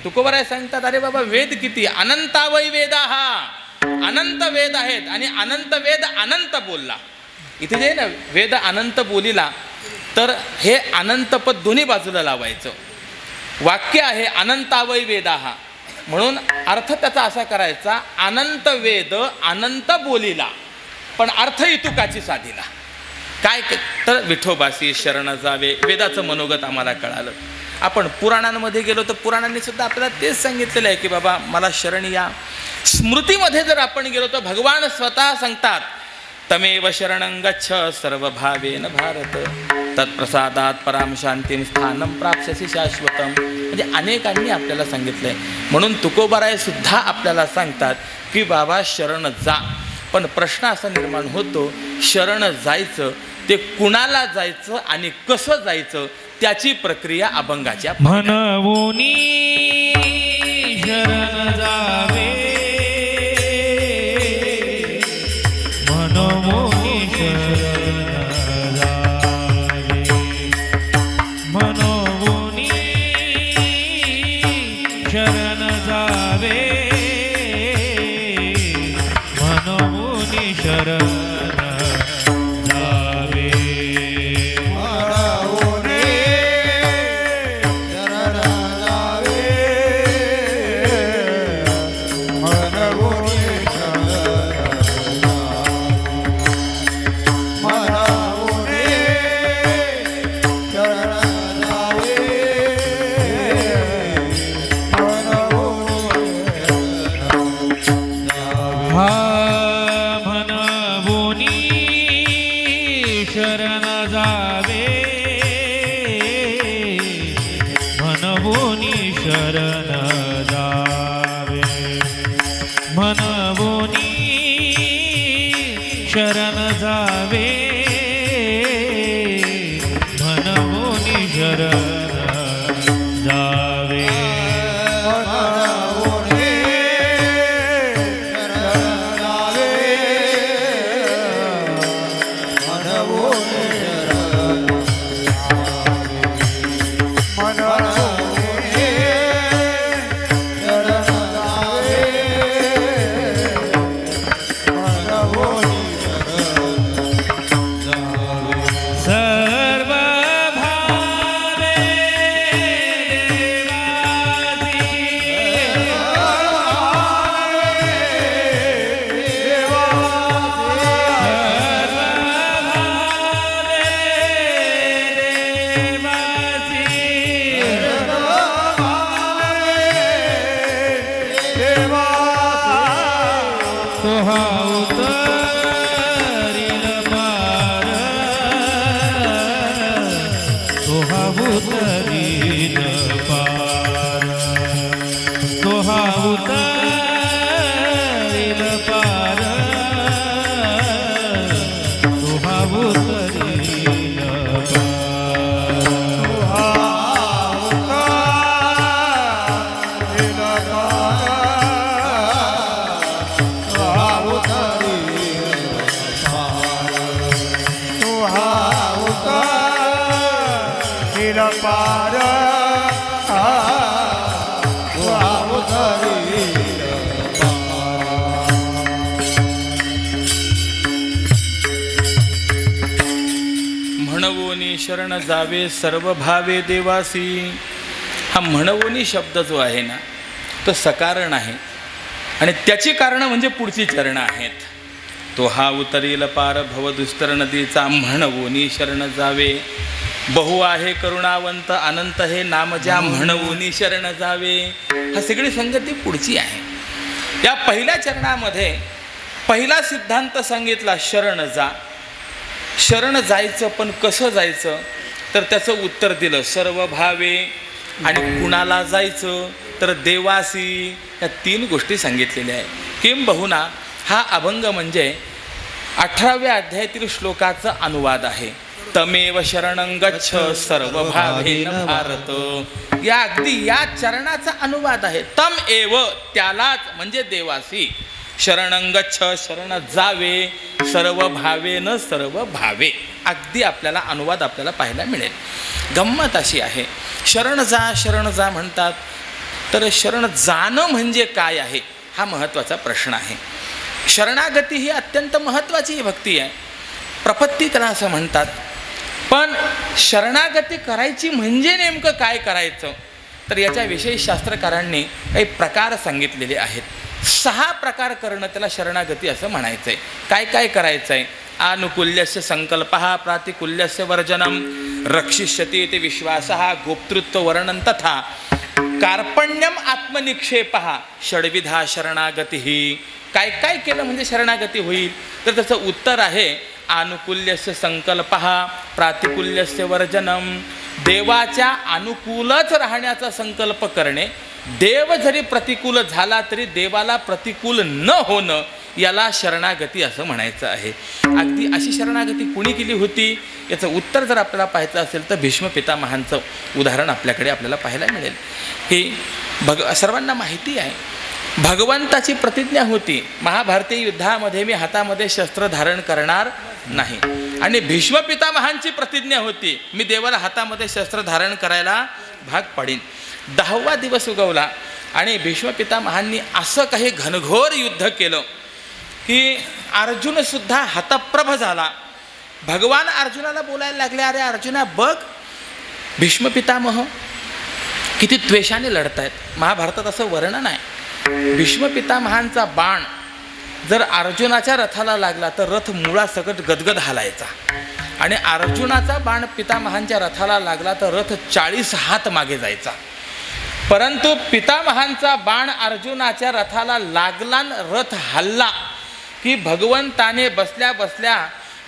तुकोबराय सांगतात, अरे बाबा वेद किती? अनंतावै वेदा, हा अनंत वेद आहेत आणि अनंत वेद अनंत बोलला. इथे जे ना वेद अनंत बोलिला, तर हे अनंत पद दोन्ही बाजूला लावायचं. वाक्य आहे अनंतावै वेदा, हा म्हणून अर्थ त्याचा असा करायचा, अनंत वेद अनंत बोलिला पण अर्थ इतुकाची साधिला. काय तर विठोबासी शरण जावे. वेदाचं मनोगत आम्हाला कळालं. आपण पुराणांमध्ये गेलो तर पुराणांनी सुद्धा आपल्याला तेच सांगितलेलं आहे की बाबा मला शरण या. स्मृतीमध्ये जर आपण गेलो तर भगवान स्वतः सांगतात, तमेव शरणं गच्छ सर्वभावेन भारत, तत्प्रसादात पराम शांतीं स्थानं प्राप्स्यसि शाश्वतम. म्हणजे अनेकांनी आपल्याला सांगितलंय. म्हणून तुकोबाराय सुद्धा आपल्याला सांगतात की बाबा शरण जा. पण प्रश्न असा निर्माण होतो, शरण जायचं ते कुणाला जायचं आणि कसं जायचं, त्याची प्रक्रिया अभंगाच्या. म्हणवोनी शरण जावे, मनवोनी शरण जावे, मनवोनी शरण जावे, मनवोनी शरण शरण जावे म्हणवोनी शरण जावे म्हणवोनी शरण जावे म्हणवोनी शरण जावे सर्व भावे देवासी. हा म्हणवोनी शब्द जो आहे ना तो सकारण आहे आणि त्याची कारणं म्हणजे पुढची चरणं आहेत. तो हा उतरील पार भवदुस्तर नदीचा म्हणवोनी शरण जावे. बहु आहे करुणावंत अनंत हे नाम ज्या म्हणवोनी शरण जावे. हा सगळी संगती पुढची आहे. या पहिल्या चरणामध्ये पहिला सिद्धांत सांगितला शरण जा. शरण जायचं पण कसं जायचं तर त्याचं उत्तर दिलं सर्व भावे. आणि कुणाला जायचं तर देवासी. या 3 गोष्टी सांगितलेल्या आहे. किंबहुना हा अभंग म्हणजे 18व्या अध्यायातील श्लोकाचा अनुवाद आहे. तमेव शरणं गच्छ सर्व भावेन भारत. या अगदी या चरणाचा अनुवाद आहे. तम एव त्यालाच म्हणजे देवासी. शरणं गच्छ शरण जावे सर्व भावेन सर्व भावे. अगदी आपल्याला अनुवाद आपल्याला पाहायला मिळेल. गंमत अशी आहे शरण जा म्हणतात तर शरण जाणं म्हणजे काय आहे हा महत्त्वाचा प्रश्न आहे. शरणागती ही अत्यंत महत्त्वाची भक्ती आहे. प्रपत्ती त्याला असं म्हणतात. पण शरणागती करायची म्हणजे नेमकं काय करायचं तर याच्याविषयी शास्त्रकारांनी काही प्रकार सांगितलेले आहेत. 6 प्रकार करणं त्याला शरणागती असं म्हणायचं आहे. काय काय करायचं आहे. आनुकूल्यस्य संकल्पः प्रातिकूल्यस्य वर्जनम रक्षिष्यति इति विश्वासः गोप्तृत्व वर्णन तथा कार्पण्यम आत्मनिक्षेपः षड्विधा शरणागतिः. काय काय केलं म्हणजे शरणागती होईल तर त्याचं उत्तर आहे आनुकूल्यस्य संकल्पः प्रातिकूल्यस्य वर्जनम. देवाच्या अनुकूलच राहण्याचा संकल्प करणे. देव जरी प्रतिकूल झाला तरी देवाला प्रतिकूल न होणं याला शरणागती असं म्हणायचं आहे. अगदी अशी शरणागती कुणी केली होती याचं उत्तर जर आपल्याला पाहायचं असेल तर भीष्म पितामहांचं उदाहरण आपल्याला पाहायला मिळेल. ही सर्वांना माहिती आहे. भगवंताची प्रतिज्ञा होती महाभारतीय युद्धामध्ये मी हातामध्ये शस्त्र धारण करणार नाही. आणि भीष्म पितामहांची प्रतिज्ञा होती मी देवाला हातामध्ये शस्त्र धारण करायला भाग पाडीन. 10वा दिवस उगवला आणि भीष्म पितामहांनी असं काही घनघोर युद्ध केलं की अर्जुनसुद्धा हतप्रभ झाला. भगवान अर्जुनाला बोलायला लागले अरे अर्जुना बघ भीष्म पितामह किती द्वेषाने लढतायत. महाभारतात असं वर्णन आहे. भीष्म पितामहांचा बाण जर अर्जुनाच्या रथाला लागला तर रथ मुळासकट गदगद हालायचा आणि अर्जुनाचा बाण पितामहांच्या रथाला लागला तर रथ 40 हात मागे जायचा. परंतु पितामहांचा बाण अर्जुनाच्या रथाला लागला रथ हल्ला की भगवंताने बसल्या बसल्या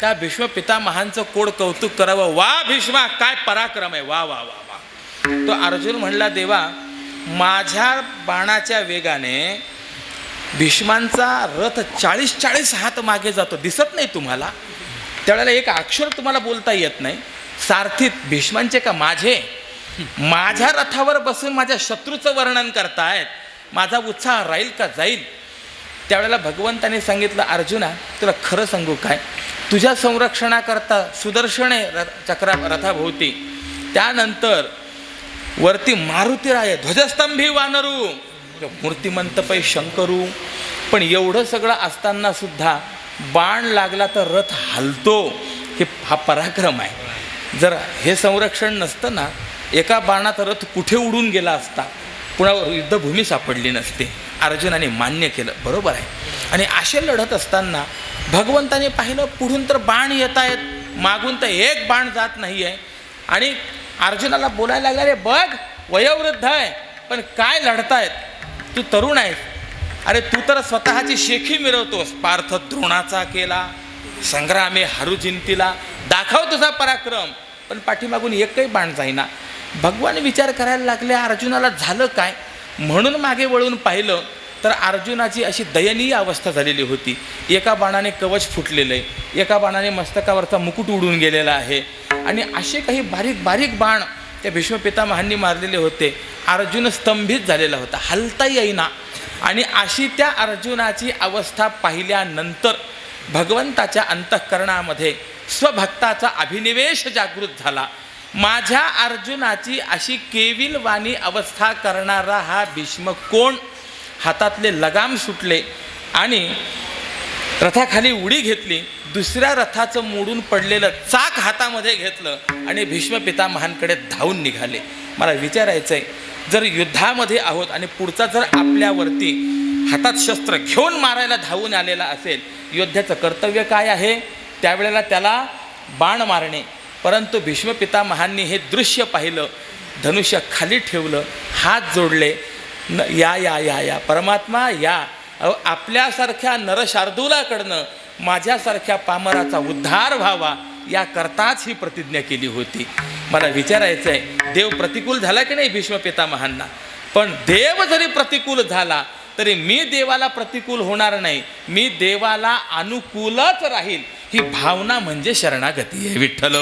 त्या भीष्म पितामहांचं कोड कौतुक करावं. वा भीष्मा काय पराक्रम आहे वा वा वा वा. तो अर्जुन म्हणला देवा माझ्या बाणाच्या वेगाने भीष्मांचा रथ 40 हात मागे जातो, दिसत नाही तुम्हाला? त्यावेळेला एक अक्षर तुम्हाला बोलता येत नाही. सारथी भीष्मांचे का माझे? माझ्या रथावर बसून माझ्या शत्रूचं वर्णन करतायत, माझा उत्साह राहील का जाईल? त्यावेळेला भगवंताने सांगितलं, अर्जुना तुला खरं सांगू काय, तुझ्या संरक्षणाकरता सुदर्शने चक्रा रथाभोवती, त्यानंतर वरती मारुतीराय ध्वजस्तंभी वानरू, मूर्तिमंत पै शंकरू, पण एवढं सगळं असताना सुद्धा बाण लागला तर रथ हलतो, हा पराक्रम आहे. जर हे संरक्षण नसतं ना, एका बाणात रथ कुठे उडून गेला असता, पुन्हा युद्धभूमी सापडली नसते. अर्जुनाने मान्य केलं, बरोबर आहे. आणि असे लढत असताना भगवंताने पाहिलं पुढून तर बाण येत आहेत, मागून तर एक बाण जात नाही आहे. आणि अर्जुनाला बोलायला लागला, रे बघ वयोवृद्ध आहे पण काय लढतायत, तू तरुण आहेस, अरे तू तर स्वतःची शेखी मिरवतोस, पार्थ द्रोणाचा केला, संग्रामे हरू जिंतीला, दाखव तुझा पराक्रम, पण पाठीमागून एकही बाण जाईना. भगवान विचार करायला लागले, अर्जुनाला झालं काय? म्हणून मागे वळून पाहिलं तर अर्जुनाची अशी दयनीय अवस्था झालेली होती. एका बाणाने कवच फुटलेलं आहे, एका बाणाने मस्तकावरचा मुकुट उडून गेलेला आहे, आणि असे काही बारीक बारीक बाण त्या भीष्म पितामहांनी मारलेले होते. अर्जुन स्तंभित झालेला होता, हलता येईना. आणि अशी त्या अर्जुनाची अवस्था पाहिल्यानंतर भगवंताच्या अंतःकरणामध्ये स्वभक्ताचा अभिनिवेश जागृत झाला. माझ्या अर्जुनाची अशी केविलवाणी अवस्था करणारा हा भीष्म कोण? हातातले लगाम सुटले आणि रथाखाली उडी घेतली, दुसऱ्या रथाचं मोडून पडलेलं चाक हातामध्ये घेतलं आणि भीष्म पितामहांकडे धावून निघाले. मला विचारायचं आहे, जर युद्धामध्ये आहोत आणि पुढचा जर आपल्यावरती हातात शस्त्र घेऊन मारायला धावून आलेला असेल, योद्ध्याचं कर्तव्य काय आहे? त्यावेळेला त्याला बाण मारणे. परंतु भीष्म पितामहांनी हे दृश्य पाहिलं, धनुष्य खाली ठेवलं, हात जोडले, या या या या परमात्मा या, आपल्यासारख्या नरशार्दूलाकडनं माझ्यासारख्या पामराचा उद्धार व्हावा, याकरताच ही प्रतिज्ञा केली होती. मला विचारायचं आहे, देव प्रतिकूल झाला की नाही भीष्म पितामहांना? पण देव जरी प्रतिकूल झाला तरी मी देवाला प्रतिकूल होणार नाही, मी देवाला अनुकूलच राहील. ही भावना म्हणजे शरणागती आहे. विठ्ठल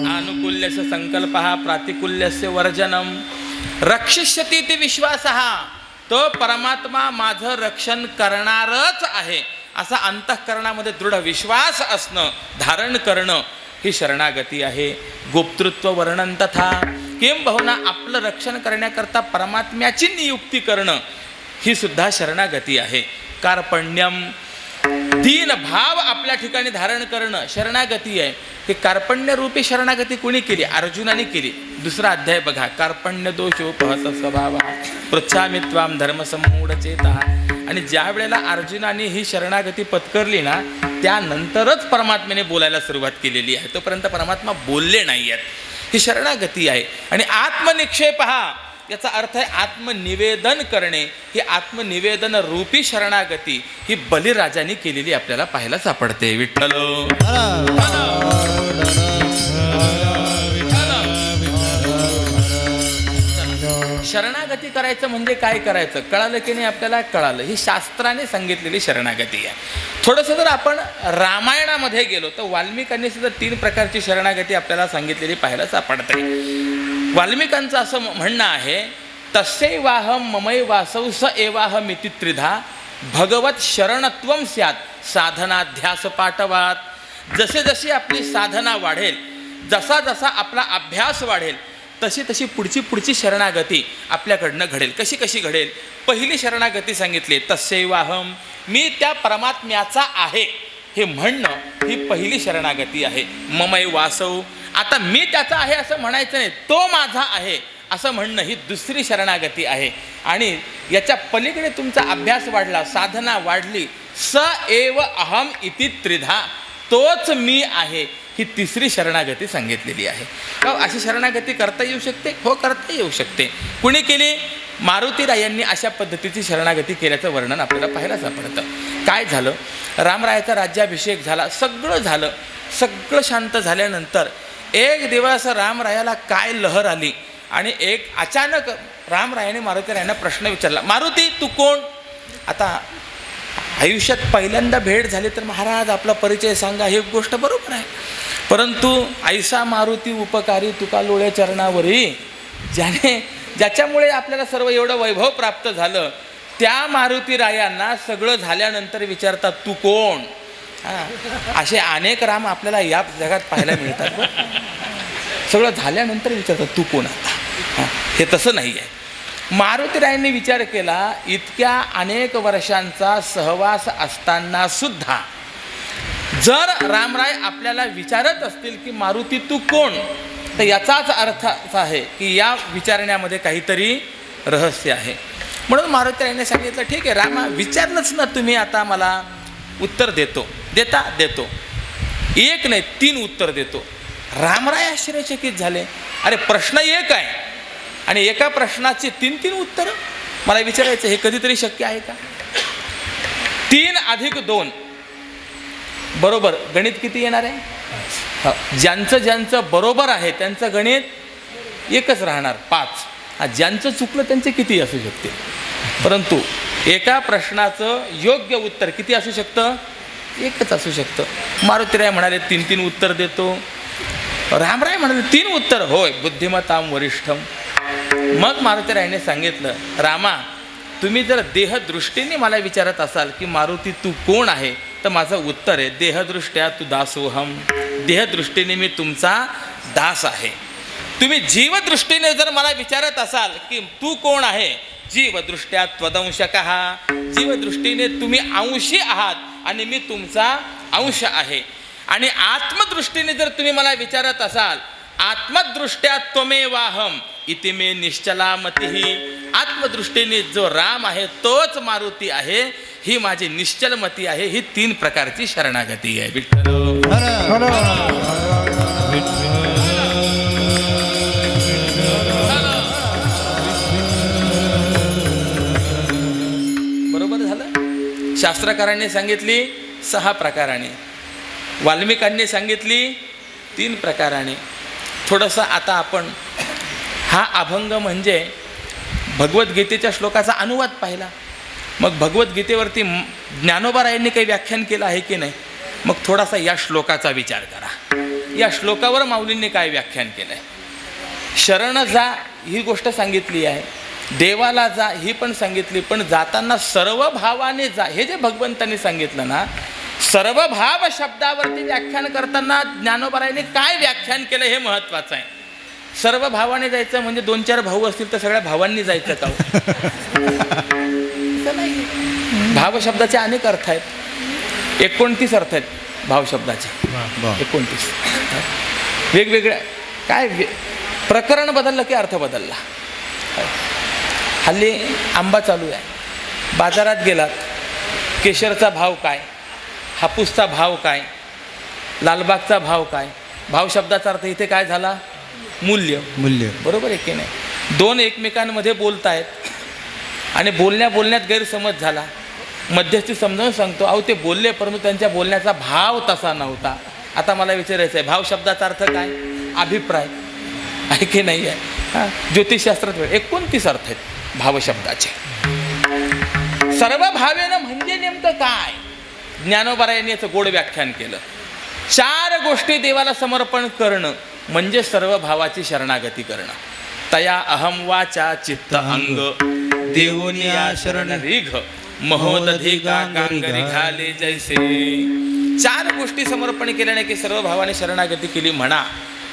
अनुकूल्यस्य संकल्पः प्रातिकूल्यस्य वर्जनम रक्षिष्यति इति विश्वासः. तो परमात्मा माझं रक्षण करणारच आहे असा अंतःकरणामध्ये दृढ विश्वास असणं, धारण करणं, ही शरणागती आहे. गुप्तृत्व वर्णन तथा किंबहुना आपलं रक्षण करण्याकरता परमात्म्याची नियुक्ती करणं, ही सुद्धा शरणागती आहे. कार्पण्यम दीन भाव आपल्या ठिकाणी धारण करणं शरणागती आहे. हे कार्पण्यरूपी शरणागती कोणी केली? अर्जुनाने केली. दुसरा अध्याय बघा, कार्पण्य दोषोपहत स्वभाव पृच्छामि त्वां धर्मसम्मूढचेता. आणि ज्या वेळेला अर्जुनाने ही शरणागती पत्करली ना, त्यानंतरच परमात्म्याने बोलायला सुरुवात केलेली आहे. तोपर्यंत परमात्मा बोलले नाही आहेत. ही शरणागती आहे. आणि आत्मनिक्षेप याचा अर्थ आहे आत्मनिवेदन करणे. ही आत्मनिवेदन रूपी शरणागती ही बलिराजाने केलेली आपल्याला पाहायला सापडते. विठ्ठल शरणागती करायचं म्हणजे काय करायचं कळालं की नाही? आपल्याला कळालं. ही शास्त्राने सांगितलेली शरणागती आहे. थोडंसं जर आपण रामायणामध्ये गेलो तर वाल्मिकांनी सुद्धा 3 प्रकारची शरणागती आपल्याला सांगितलेली पाहायला सापडते. वाल्मिकांचं असं म्हणणं आहे, तस्यैवाहं ममैवासौ स एवाहमिति त्रिधा भगवत शरणत्वं स्यात् साधनाध्यास पाठवात. जसे जशी आपली साधना वाढेल, जसा जसा आपला अभ्यास वाढेल, तशी तशी पुढची शरणागती आपल्याकडनं घडेल. कशी कशी घडेल? पहिली शरणागती सांगितली, तस्यैवाहं, मी त्या परमात्म्याचा आहे हे म्हणणं, ही पहिली शरणागती आहे. ममैवासौ, आता मी त्याचा आहे असं म्हणायचं नाही, तो माझा आहे असं म्हणणं, ही दुसरी शरणागती आहे. आणि याच्या पलीकडे तुमचा अभ्यास वाढला, साधना वाढली, स एव अहम इति त्रिधा, तोच मी आहे, ही तिसरी शरणागती सांगितलेली आहे. का अशी शरणागती करता येऊ शकते? हो, करता येऊ शकते. कुणी केली? मारुतीरायांनी अशा पद्धतीची शरणागती केल्याचं वर्णन आपल्याला पाहायला सापडतं. काय झालं, रामरायाचा राज्याभिषेक झाला, सगळं झालं, सगळं शांत झाल्यानंतर एक दिवस रामरायाला काय लहर आली आणि एक अचानक रामरायाने मारुतीरायांना प्रश्न विचारला, मारुती तू कोण? आता आयुष्यात पहिल्यांदा भेट झाली तर महाराज आपला परिचय सांगा, ही गोष्ट बरोबर आहे, परंतु ऐसा मारुती उपकारी तुका लोळे चरणावरी, ज्याच्यामुळे आपल्याला सर्व एवढं वैभव प्राप्त झालं, त्या मारुतीरायांना सगळं झाल्यानंतर विचारतात तू कोण? असे अनेक राम आपल्याला या जगात पाहायला मिळतात. सगळं झाल्यानंतर विचारतात तू कोण आता. हे तसं नाही आहे. मारुतीरायांनी विचार केला, इतक्या अनेक वर्षांचा सहवास असताना सुद्धा जर रामराय आपल्याला विचारत असतील की मारुती तू कोण, तर याचाच अर्थ असा आहे की या विचारण्यामध्ये काहीतरी रहस्य आहे. म्हणून मारुतीरायांनी सांगितलं, ठीक आहे रामा, विचारलंच ना तुम्ही, आता मला उत्तर देतो. देतो. एक नाही 3 उत्तर देतो. रामराय आश्चर्यचकित झाले. अरे प्रश्न एक आहे आणि एका प्रश्नाची 3 उत्तरं मला विचारायचं, हे कधीतरी शक्य आहे का? 3 अधिक 2 बरोबर गणित किती येणार आहे? ज्यांचं बरोबर आहे त्यांचं गणित एकच राहणार 5. ज्यांचं चुकलं त्यांचे किती असू शकते, परंतु एका प्रश्नाचं योग्य उत्तर किती असू शकतं? एकच असू शकतं. मारुतीराय म्हणाले 3 उत्तर देतो. रामराय म्हणाले 3 उत्तर, होय बुद्धिमताम वरिष्ठम. मग मारुतीरायाने सांगितलं, रामा तुम्ही जर देहदृष्टीने मला विचारत असाल की मारुती तू कोण आहे, तर माझं उत्तर आहे देहदृष्ट्या तू दासोहम, देहदृष्टीने मी तुमचा दास आहे. तुम्ही जीवदृष्टीने जर मला विचारत असाल की तू कोण आहे, जीवदृष्ट्या त्वदंशकः, जीवदृष्टीने तुम्ही अंशी आहात आणि मी तुमचा अंश आहे. आणि आत्मदृष्टीने जर तुम्ही मला विचारत असाल, आत्मदृष्ट्या त्वमेवाहम इति मे निश्चला मतिही, आत्मदृष्टीने जो राम आहे तोच मारुती आहे, ही माझी निश्चल मती आहे. ही 3 प्रकारची शरणागती आहे. विठ्ठल बरोबर झालं. शास्त्रकारांनी सांगितली 6 प्रकाराने, वाल्मिकांनी सांगितली 3 प्रकाराने. थोडंसं आता आपण हा अभंग म्हणजे भगवद्गीतेच्या श्लोकाचा अनुवाद पाहिला. मग भगवद्गीतेवरती ज्ञानोबारायांनी काही व्याख्यान केलं आहे की नाही, मग थोडासा या श्लोकाचा विचार करा. या श्लोकावर माऊलींनी काय व्याख्यान केलं आहे. शरण जा ही गोष्ट सांगितली आहे, देवाला जा ही पण सांगितली, पण जाताना सर्व भावाने जा हे जे भगवंतांनी सांगितलं ना, सर्व भाव शब्दावरती व्याख्यान करताना ज्ञानोबारायांनी काय व्याख्यान केलं हे महत्त्वाचं आहे. सर्व भावाने जायचं म्हणजे 2-4 भाऊ असतील तर सगळ्या भावांनी जायचं का? भाव शब्दाचे अनेक अर्थ आहेत, 29 अर्थ आहेत भाव शब्दाचे. 29 वेगवेगळ्या. काय प्रकरण बदललं की अर्थ बदलला. हल्ली आंबा चालू आहे, बाजारात गेलात, केशरचा भाव काय, हापूसचा भाव काय, लालबागचा भाव काय. भाव शब्दाचा अर्थ इथे काय झाला? मूल्य. बरोबर आहे की नाही? 2 एकमेकांमध्ये बोलतायत आणि बोलण्यात गैरसमज झाला. मध्यस्थी समजावून सांगतो, अहो ते बोलले परंतु त्यांच्या बोलण्याचा भाव तसा नव्हता. आता मला विचारायचं आहे, भाव शब्दाचा अर्थ काय? अभिप्राय आहे की नाही आहे? ज्योतिषशास्त्रात 29 अर्थ आहेत भाव शब्दाचे. सर्व भावेनं म्हणजे नेमकं काय? ज्ञानोबारायांनी याचं गोड व्याख्यान केलं. 4 गोष्टी देवाला समर्पण करणं म्हणजे सर्व भावाची शरणागती करणं. तया अहम वाचा चित्त अंग देवोनिया शरण रिघ महोदधी कांगरी घाले जैसे. 4 गोष्टी समर्पण केल्याने की सर्व भावाने शरणागती केली म्हणा.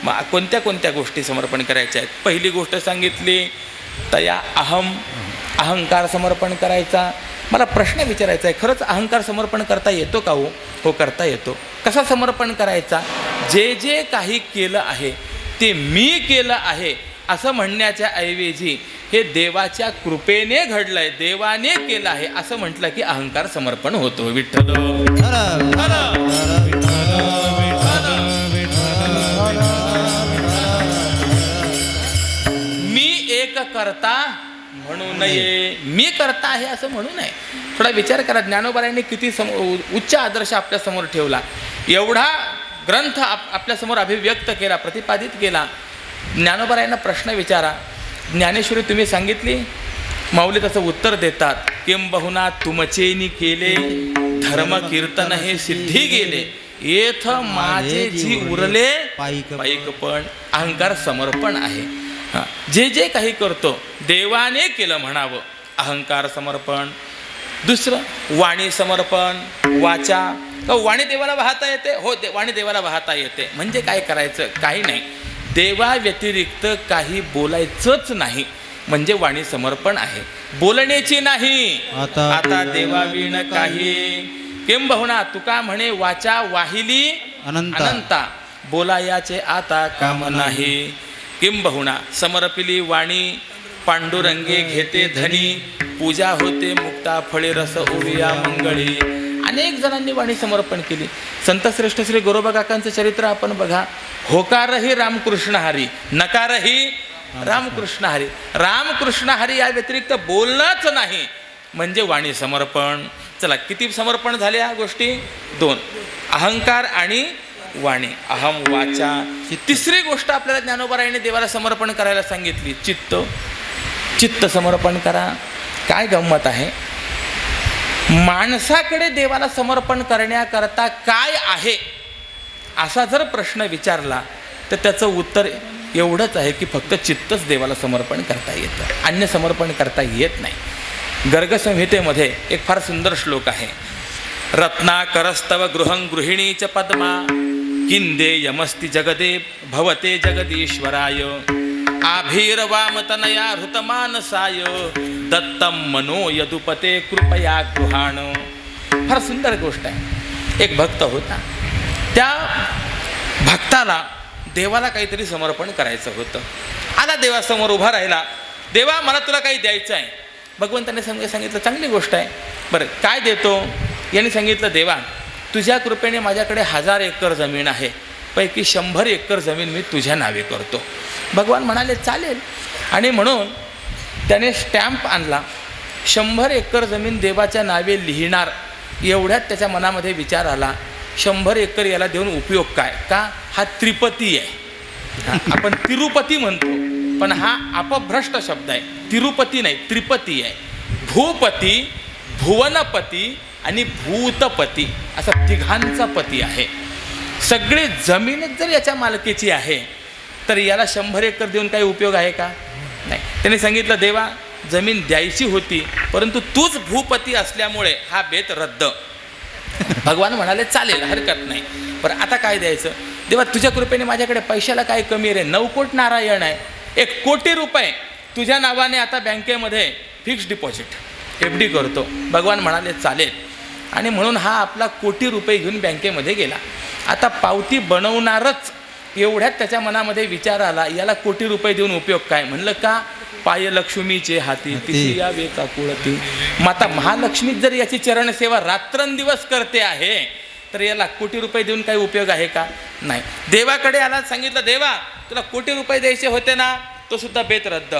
मग कोणत्या गोष्टी समर्पण करायच्या आहेत? पहिली गोष्ट सांगितली तया अहंकार समर्पण करायचा. मला प्रश्न विचारायचा आहे, खरंच अहंकार समर्पण करता येतो का? हो करता येतो. कसा समर्पण करायचा? जे काही केलं आहे ते मी केलं आहे असं म्हणण्याच्या ऐवजी हे देवाच्या कृपेने घडलंय, देवाने केलं आहे असं म्हटलं की अहंकार समर्पण होतो. विठ्ठल मी एक करता म्हणून नये. मी करता आहे असं म्हणू नये. थोडा विचार करा, ज्ञानोबारायांनी किती उच्च आदर्श आपल्यासमोर ठेवला, एवढा ग्रंथ आपल्यासमोर अभिव्यक्त केला, प्रतिपादित केला. ज्ञानोबारायांना प्रश्न विचारा, ज्ञानेश्वरी तुम्ही सांगितली, माऊली त्याचं उत्तर देतात, किंबहुना तुमचेनी केले धर्म कीर्तन हे सिद्धी गेले, येथ माझे जी उरले पाईक पण. अहंकार समर्पण आहे. जे जे काही करतो देवाने केलं म्हणावं, अहंकार समर्पण. दुसरं वाणी समर्पण. वाचा, वाणी देवाला वाहता येते, हो वाणी देवाला वाहता येते. म्हणजे काय करायचं, काही नाही, देवा व्यतिरिक्त काही बोलायचंच नाही, म्हणजे वाणी समर्पण आहे. बोलण्याची नाही, आता देवाविण काही. किंबहुना तुका म्हणे वाचा वाहिली अनंता, बोलायाचे आता काम नाही. किंबहुना समर्पिली वाणी पांडुरंगे घेते धनी, पूजा होते मुक्ता फळे रस ओविया मंगळी. अनेक जणांनी वाणी समर्पण केली. संतश्रेष्ठ श्री गोरोबा काकांचं चरित्र आपण बघा. होकारही रामकृष्ण हरी, नकारही रामकृष्ण हरी. रामकृष्ण हरी या व्यतिरिक्त बोलणंच नाही, म्हणजे वाणी समर्पण. चला, किती समर्पण झाले या गोष्टी? 2. अहंकार आणि वाणी. अहम वाचा. तिसरी गोष्ट आपल्याला ज्ञानोबारायांनी देवाला समर्पण करायला सांगितली, चित्त. चित्त समर्पण करा. काय गंमत आहे, माणसाकडे देवाला समर्पण करण्याकरता काय आहे असा जर प्रश्न विचारला तर त्याचं उत्तर एवढंच आहे की फक्त चित्तच देवाला समर्पण करता येतं, अन्य समर्पण करता येत नाही. गर्गसंहितेमध्ये एक फार सुंदर श्लोक आहे. रत्नाकरस्तव गृहं गृहिणी च पद्मा, किंदे यमस्ति जगदे भवते जगदीश्वराय, आभीरवामतनया हृतमानसाय, दत्तम मनो यदुपते कृपया गृहाण. फार सुंदर गोष्ट आहे. एक भक्त होता, त्या भक्ताला देवाला काहीतरी समर्पण करायचं होतं. आला देवासमोर उभा राहिला, देवा मला तुला काही द्यायचं आहे. भगवंताने सांगितलं चांगली गोष्ट आहे, बरं काय देतो? यांनी सांगितलं, देवा तुझ्या कृपेने माझ्याकडे 1000 एकर जमीन आहे, पैकी 100 एकर जमीन मी तुझ्या नावे करतो. भगवान म्हणाले चालेल. आणि म्हणून त्याने स्टॅम्प आणला, 100 एकर जमीन देवाच्या नावे लिहिणार. एवढ्यात त्याच्या मनामध्ये विचार आला, 100 एकर याला देऊन उपयोग काय? का हा त्रिपती आहे. आपण तिरुपती म्हणतो, पण हा अपभ्रष्ट शब्द आहे. तिरुपती नाही, त्रिपती आहे. भूपती, भुवनपती आणि भूतपती असा तिघांचा पती आहे. सगळी जमीनच जर याच्या मालकीची आहे तर याला 100 एकर देऊन काही उपयोग आहे का? नाही. त्याने सांगितलं, देवा जमीन द्यायची होती, परंतु तूच भूपती असल्यामुळे हा बेत रद्द. भगवान म्हणाले चालेल, हरकत नाही. बरं आता काय द्यायचं? देवा तुझ्या कृपेने माझ्याकडे पैशाला काय कमी रे, 9 कोट नारायण आहे, 1 कोटी रुपये तुझ्या नावाने आता बँकेमध्ये फिक्स डिपॉझिट FD करतो. भगवान म्हणाले चालेल. आणि म्हणून हा आपला 1 कोटी रुपये घेऊन बँकेमध्ये गेला. आता पावती बनवणारच एवढ्यात त्याच्या मनामध्ये विचार आला, याला 1 कोटी रुपये देऊन उपयोग काय? म्हणलं का पाय लक्ष्मीचे हाती तिची यावे का कुळती. माता महालक्ष्मीच जर याची चरणसेवा रात्रंदिवस करते आहे तर याला 1 कोटी रुपये देऊन काही उपयोग आहे का? नाही. देवाकडे आला, सांगितलं, देवा तुला 1 कोटी रुपये द्यायचे होते ना, तो सुद्धा बेत रद्द.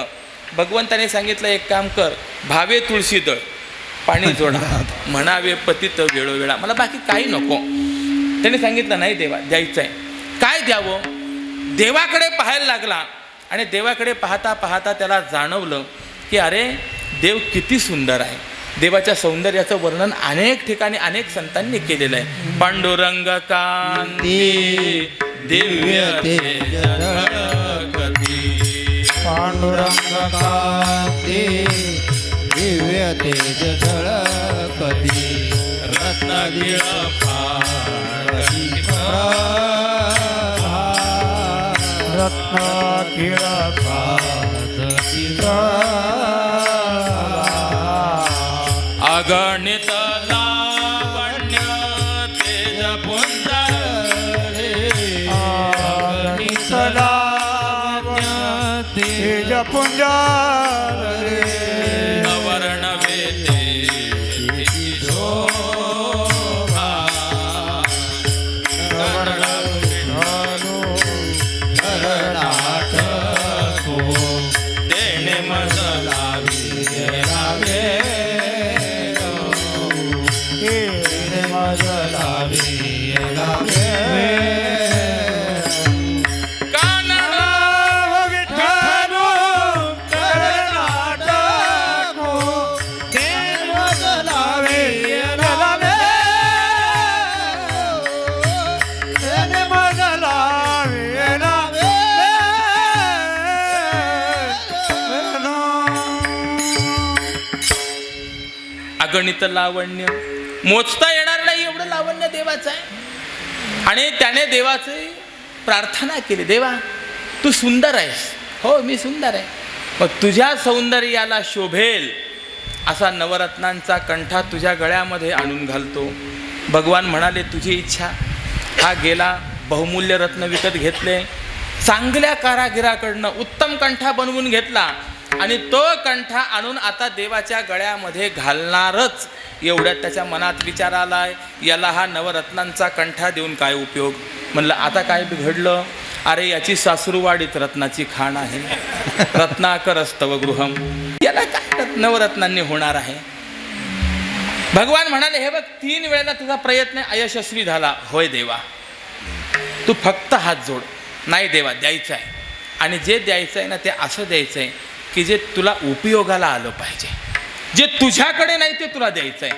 भगवंताने सांगितलं, एक काम कर, भावे तुळशी दळ, पाणी जोडा, म्हणावे पतित वेळोवेळा, मला बाकी काही नको. त्याने सांगितलं, नाही देवा द्यायचं आहे. काय द्यावं? देवाकडे पाहायला लागला. आणि देवाकडे पाहता पाहता त्याला जाणवलं की अरे देव किती सुंदर आहे. देवाच्या सौंदर्याचं वर्णन अनेक ठिकाणी अनेक संतांनी केलेलं आहे. पांडुरंग कांती दिव्य तेज झळकती, पांडुरंग कांती दिव्य तेज झळकती, रत्नागिळ रत्नागिळ अगणित लावण्य तेज पुंज अगणित लावण्य तेज पुंज वर्ण वेते शोभा, देणे मजलावी मज लावी लावे अगणित लावण्य, मोजता येणार नाही एवढं लावण्य देवाचं आहे. आणि त्याने देवाची प्रार्थना केली, देवा तू सुंदर आहेस. हो मी सुंदर आहे, मग तुझ्या सौंदर्याला शोभेल असा नवरत्नांचा कंठा तुझ्या गळ्यामध्ये आणून घालतो. भगवान म्हणाले तुझी इच्छा. हा गेला, बहुमूल्य रत्न विकत घेतले, चांगल्या कारागिराकडनं उत्तम कंठा बनवून घेतला आणि तो कंठा आणून आता देवाच्या गळ्यामध्ये घालणारच. एवढ्यात त्याच्या मनात विचार आलाय, याला हा नवरत्नांचा कंठा देऊन काय उपयोग. म्हणलं आता काय बिघडलं, अरे याची सासरूवाडीत रत्नाची खाण आहे, रत्नाकर स्तव गृहम, याला काय नवरत्नांनी होणार आहे. भगवान म्हणाले हे बघ 3 वेळेला तुझा प्रयत्न अयशस्वी झाला. होय देवा, तू फक्त हात जोड. नाही देवा द्यायचं आहे, आणि जे द्यायचं आहे ना ते असं द्यायचं आहे की जे तुला उपयोगाला आलं पाहिजे. जे तुझ्याकडे नाही ते तुला द्यायचं आहे.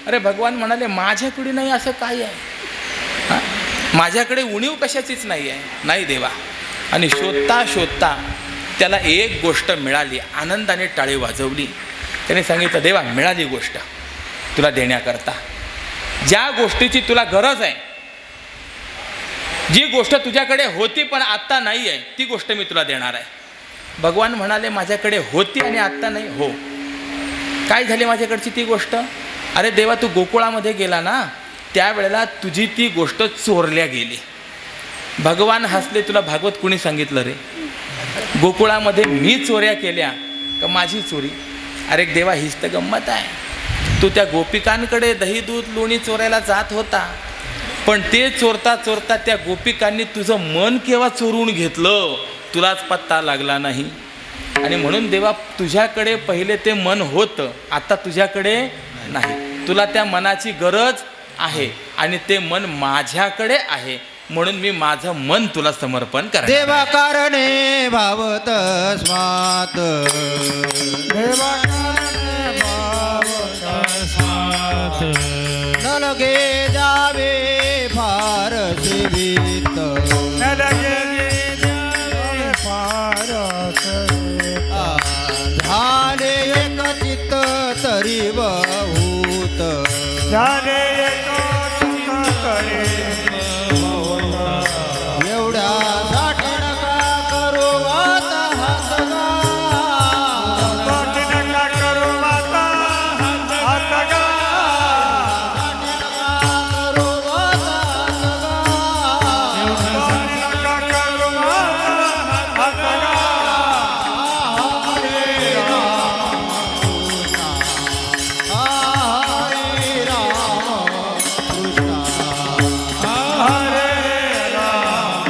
अरे भगवान म्हणाले माझ्याकडे नाही असं काय आहे, माझ्याकडे उणीव कशाचीच नाही आहे. नाही देवा. आणि शोधता शोधता त्याला एक गोष्ट मिळाली. आनंदाने टाळी वाजवली. त्याने सांगितलं देवा मिळाली गोष्ट तुला देण्याकरता. ज्या गोष्टीची तुला गरज आहे, जी गोष्ट तुझ्याकडे होती पण आत्ता नाही आहे, ती गोष्ट मी तुला देणार आहे. भगवान म्हणाले माझ्याकडे होती आणि आत्ता नाही. हो काय झाली माझ्याकडची ती गोष्ट. अरे देवा तू गोकुळामध्ये गेला ना, त्यावेळेला तुझी ती गोष्ट चोरल्या गेली. भगवान हसले, तुला भागवत कुणी सांगितलं रे, गोकुळामध्ये मी चोऱ्या केल्या का माझी चोरी. अरे देवा हीच तर गंमत आहे. तू त्या गोपिकांकडे दही दूध लोणी चोरायला जात होता, पण ते चोरता चोरता त्या गोपिकांनी तुझं मन केव्हा चोरून घेतलं तुलाच पत्ता लागला नाही. आणि म्हणून देवा तुझ्याकडे पहिले ते मन होतं, आता तुझ्याकडे नाही. तुला त्या मनाची गरज आहे आणि ते मन माझ्याकडे आहे, म्हणून मी माझं मन तुला समर्पण करतो. देवा कारणे भावत स्मात, देवा कारणे भावत स्मात, न लगे जावे फार सेवित, न लगे जावे फार सेवित, झाले एक चित्त तरी बहुत, झाले एक चित्त तरी एवढ्या साठी नका करू आता हातगा, साठी नका करू आता हातगा, करू आता हातगा, साठी नका करू हातगा. हरे राम कृष्ण, हरे राम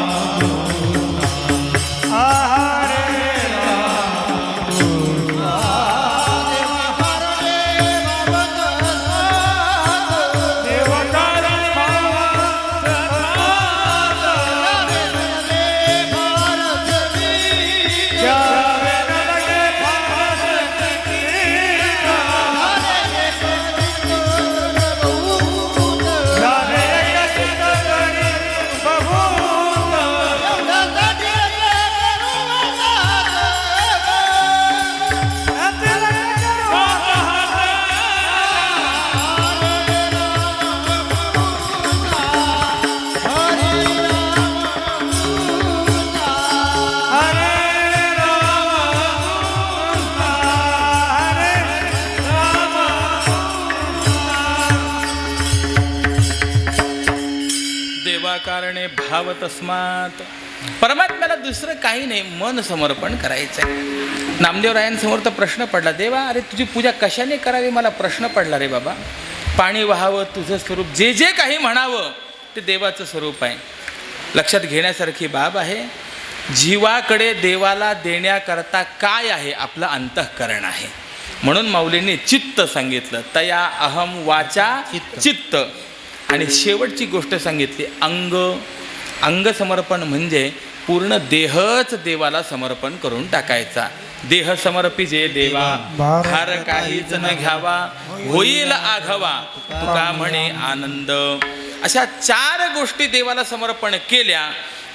हरे कारणे भाव तस्मात. परमात्म्याला दुसरं काही नाही, मन समर्पण करायचं आहे. नामदेवरायांसमोर तर प्रश्न पडला, देवा अरे तुझी पूजा कशाने करावी मला प्रश्न पडला रे बाबा. पाणी वाहावं तुझं स्वरूप, जे जे काही म्हणावं ते देवाचं स्वरूप आहे. लक्षात घेण्यासारखी बाब आहे. जीवाकडे देवाला देण्याकरता काय आहे, आपलं अंतःकरण आहे. म्हणून माऊलींनी चित्त सांगितलं, तया अहम वाचा चित्त. आणि शेवटची गोष्ट सांगितली अंग. अंग समर्पण म्हणजे पूर्ण देहच देवाला समर्पण करून टाकायचा. देह समर्पिजे देवा भार काहीच न घ्यावा, होईल आघावा तुका म्हणे आनंद. अशा 4 गोष्टी देवाला समर्पण केल्या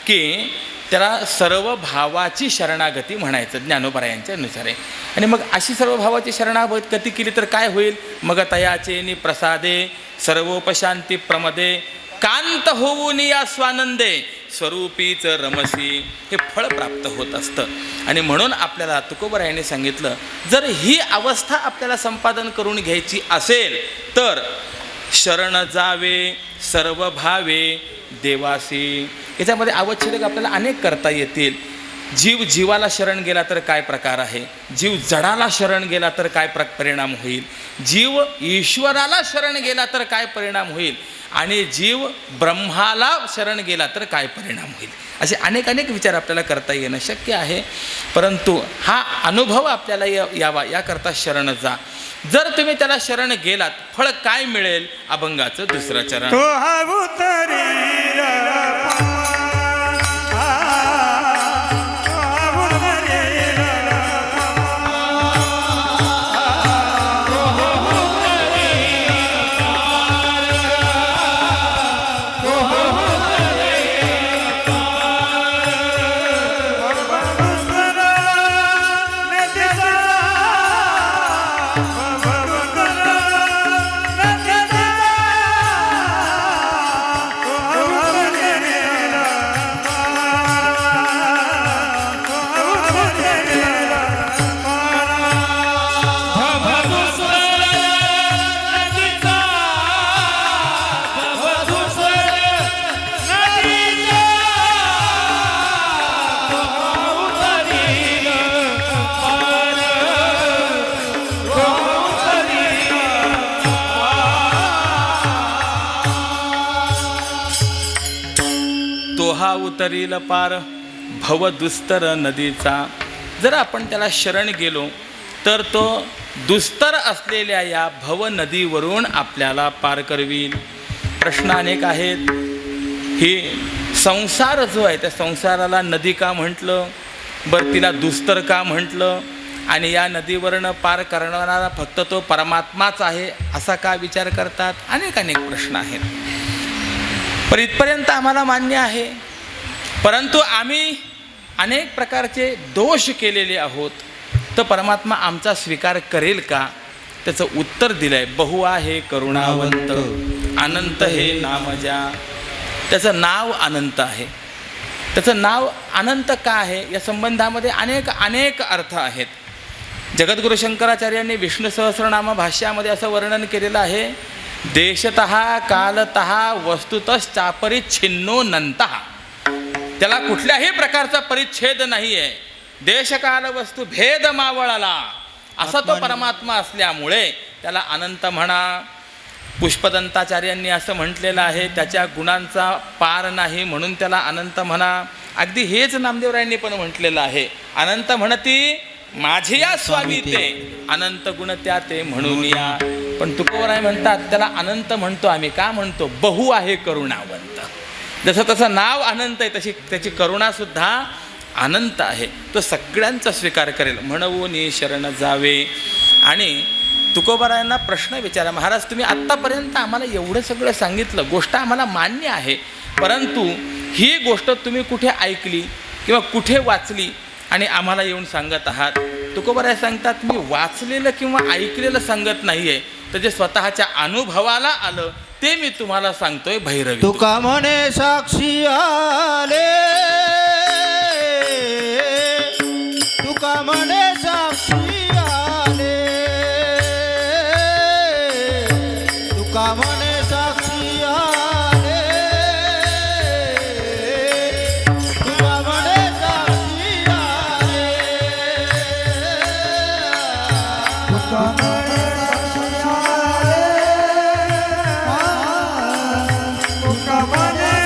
की त्याला सर्व भावाची शरणागती म्हणायचं ज्ञानोबरायांच्या नुसार. आणि मग अशी सर्व भावाची शरणागती केली तर काय होईल? मग तयाचे नि प्रसादे सर्वोपशांती प्रमदे, कांत होऊन या स्वानंदे स्वरूपीच रमसी. हे फळ प्राप्त होत असतं. आणि म्हणून आपल्याला तुकोबरायांनी सांगितलं, जर ही अवस्था आपल्याला संपादन करून घ्यायची असेल तर शरण जावे सर्व भावे देवासी. याच्यामध्ये आवश्यक आपल्याला अनेक करता येतील. जीव जीवाला शरण गेला तर काय प्रकार आहे, जीव जडाला शरण गेला तर काय परिणाम होईल, जीव ईश्वराला शरण गेला तर काय परिणाम होईल, आणि जीव ब्रह्माला शरण गेला तर काय परिणाम होईल. असे अनेक विचार आपल्याला करता येणं शक्य आहे. परंतु हा अनुभव आपल्याला यावा याकरता शरण जा. जर तुम्ही त्याला शरण गेलात, फळ काय मिळेल? अभंगाचं 2रं चरण. तोहा उतरील पार भव दुस्तर नदीचा. जर आपण त्याला शरण गेलो तर तो दुस्तर असलेल्या या भव नदीवरून आपल्याला पार करवील. प्रश्न अनेक आहेत. ही संसार जो आहे त्या संसाराला नदी का म्हटलं, बरं तिला दुस्तर का म्हटलं, आणि या नदीवरनं पार करणारा फक्त तो परमात्माच आहे असा का विचार करतात? अनेक प्रश्न आहेत. पण इथपर्यंत आम्हाला मान्य आहे. परंतु आम्ही अनेक प्रकारचे दोष केलेले आहोत. तर परमात्मा आमचा स्वीकार करेल का? त्याचं उत्तर दिलं आहे, बहु आहे करुणावंत अनंत हे नाम ज्या. त्याचं नाव अनंत आहे. त्याचं नाव अनंत का आहे या संबंधामध्ये अनेक अर्थ आहेत. जगद्गुरु शंकराचार्यांनी विष्णू सहस्रनाम भाष्यामध्ये असं वर्णन केलेलं आहे, देशतः कालतः वस्तुतश्चापरिच्छिन्नो नंतः. त्याला कुठल्याही प्रकारचा परिच्छेद नाही आहे. देशकाल वस्तू भेद मावळाला असा तो परमात्मा असल्यामुळे त्याला अनंत म्हणा. पुष्पदंताचार्यांनी असं म्हटलेलं आहे, त्याच्या गुणांचा पार नाही म्हणून त्याला अनंत म्हणा. अगदी हेच नामदेवरायांनी पण म्हटलेलं आहे, अनंत म्हणती माझे या स्वामी ते, अनंत गुण त्या ते म्हणून या. पण तुकोबराय म्हणतात त्याला अनंत म्हणतो आम्ही. का म्हणतो? बहु आहे करुणावंत. जसं तसं नाव अनंत आहे तशी त्याची करुणासुद्धा अनंत आहे. तो सगळ्यांचा स्वीकार करेल. म्हणून शरण जावे. आणि तुकोबरायांना प्रश्न विचारा, महाराज तुम्ही आत्तापर्यंत आम्हाला एवढं सगळं सांगितलं, गोष्ट आम्हाला मान्य आहे, परंतु ही गोष्ट तुम्ही कुठे ऐकली किंवा कुठे वाचली आणि आम्हाला येऊन सांगत आहात? तुकोबराय सांगतात, मी वाचलेलं किंवा ऐकलेलं सांगत नाही आहे, तर जे स्वतःच्या अनुभवाला आलं ते मी तुम्हाला सांगतोय. भैरवी तुका म्हणे साक्षी आले, तुका म्हणे साक्षी आले, तुका म्हणे साक्षी आले, तुका म्हणे साक्षी आले, तुका म्हणे साक्षी आले, तुका म्हणे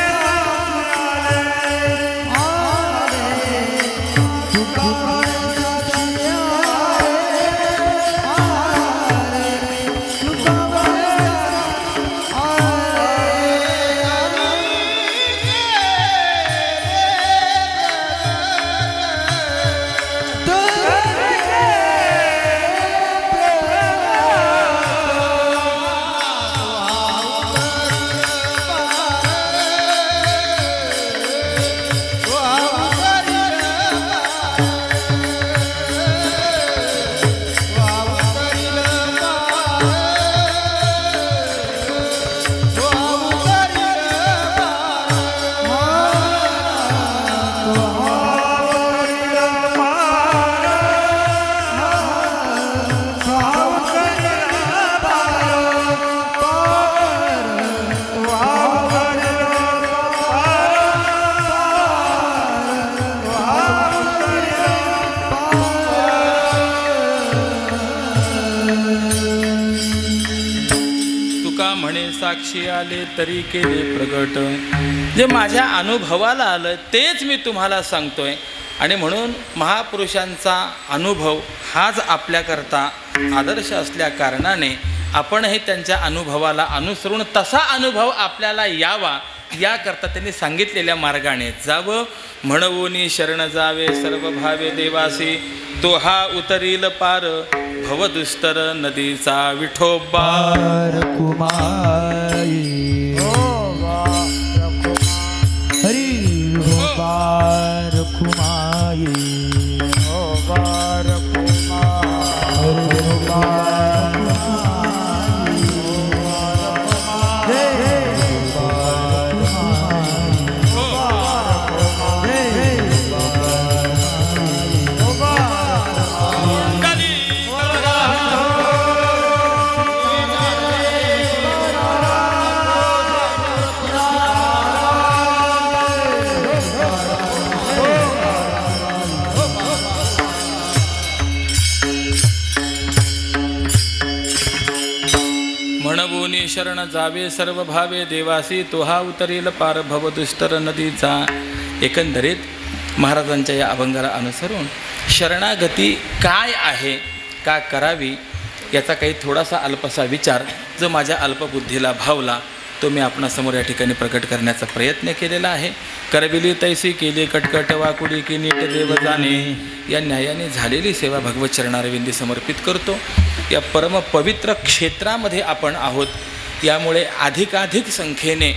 आले तरी केले प्रगट. जे माझ्या अनुभवाला आलं तेच मी तुम्हाला सांगतोय. आणि म्हणून महापुरुषांचा अनुभव हाच आपल्याकरता आदर्श असल्या कारणाने आपणही त्यांच्या अनुभवाला अनुसरून तसा अनुभव आपल्याला यावा याकरता त्यांनी सांगितलेल्या मार्गाने जावं. म्हणवोनी शरण जावे सर्व भावे देवासी, तो हा उतरील पार भवदुस्तर नदीचा विठोबा. रखुमाई हरी रखुमाई म्हणवोनी शरण जावे सर्व भावे देवासी, तो हा उतरील पार भवदुस्तर नदीचा. एकंदरीत महाराजांच्या या अभंगाला अनुसरून शरणागती काय आहे, का करावी, याचा काही थोडासा अल्पसा विचार जो माझ्या अल्पबुद्धीला भावला तो मी आपणासमोर या ठिकाणी प्रकट करण्याचा प्रयत्न केलेला आहे. करविली तैसी केली कटकट वाकुडी की नीट देव जाणे, या न्यायाने झालेली सेवा भगवत चरणारविंदी समर्पित करतो. या परम पवित्र क्षेत्रामध्ये आपण आहोत. यामुळे अधिकाधिक संख्येने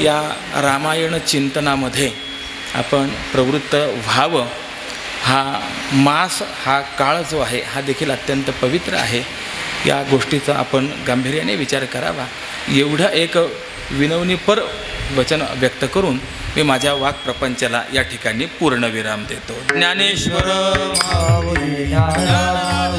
या रामायण चिंतनामध्ये आपण प्रवृत्त व्हावं. हा मास, हा काळ जो आहे हा देखील अत्यंत पवित्र आहे. या गोष्टीचा आपण गांभीर्याने विचार करावा एवढं एक विनवणीपर वचन व्यक्त करून मी माझ्या वाक्प्रपंचाला या ठिकाणी पूर्णविराम देतो. ज्ञानेश्वर माऊली ज्ञानराज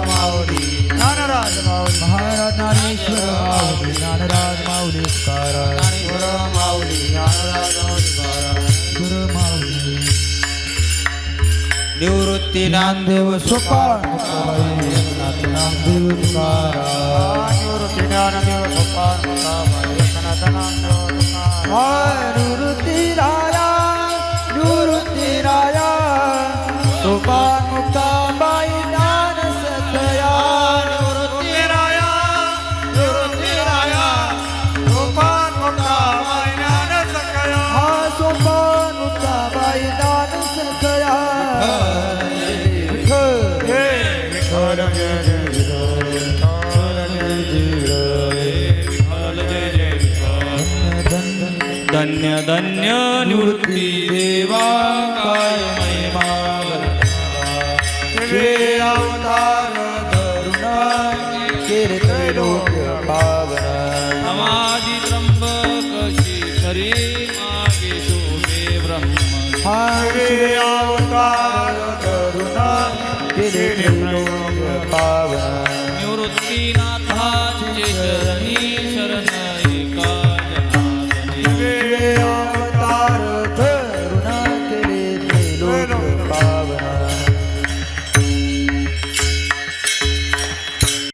माऊली ज्ञानराज माऊली महाराज ज्ञानेश्वर माऊली ज्ञानराज माऊली ज्ञानेश्वर माऊली ज्ञानराज माऊली निवृत्ती ज्ञानदेव सोपान ज्ञानदेव तुकाराम निवृत्ती ज्ञानदेव सोपान निवृत्ती राया निवृत्ती राया सोपान मुक्ताबाई ज्ञान सतया निवृत्ती राया सोपान मुक्ताबाई ज्ञान सतया सोपान मुक्ताबाई ज्ञान सतया धन्य धन्य निवृत्ती देवा काय महिमा श्री अवतार करुणा कीर्तलोक पावन समाधी त्र्यंबक श्री मागे शोभे ब्रह्म. श्री अवतार करुणा कीर्तलोक पावन निवृत्तीनाथ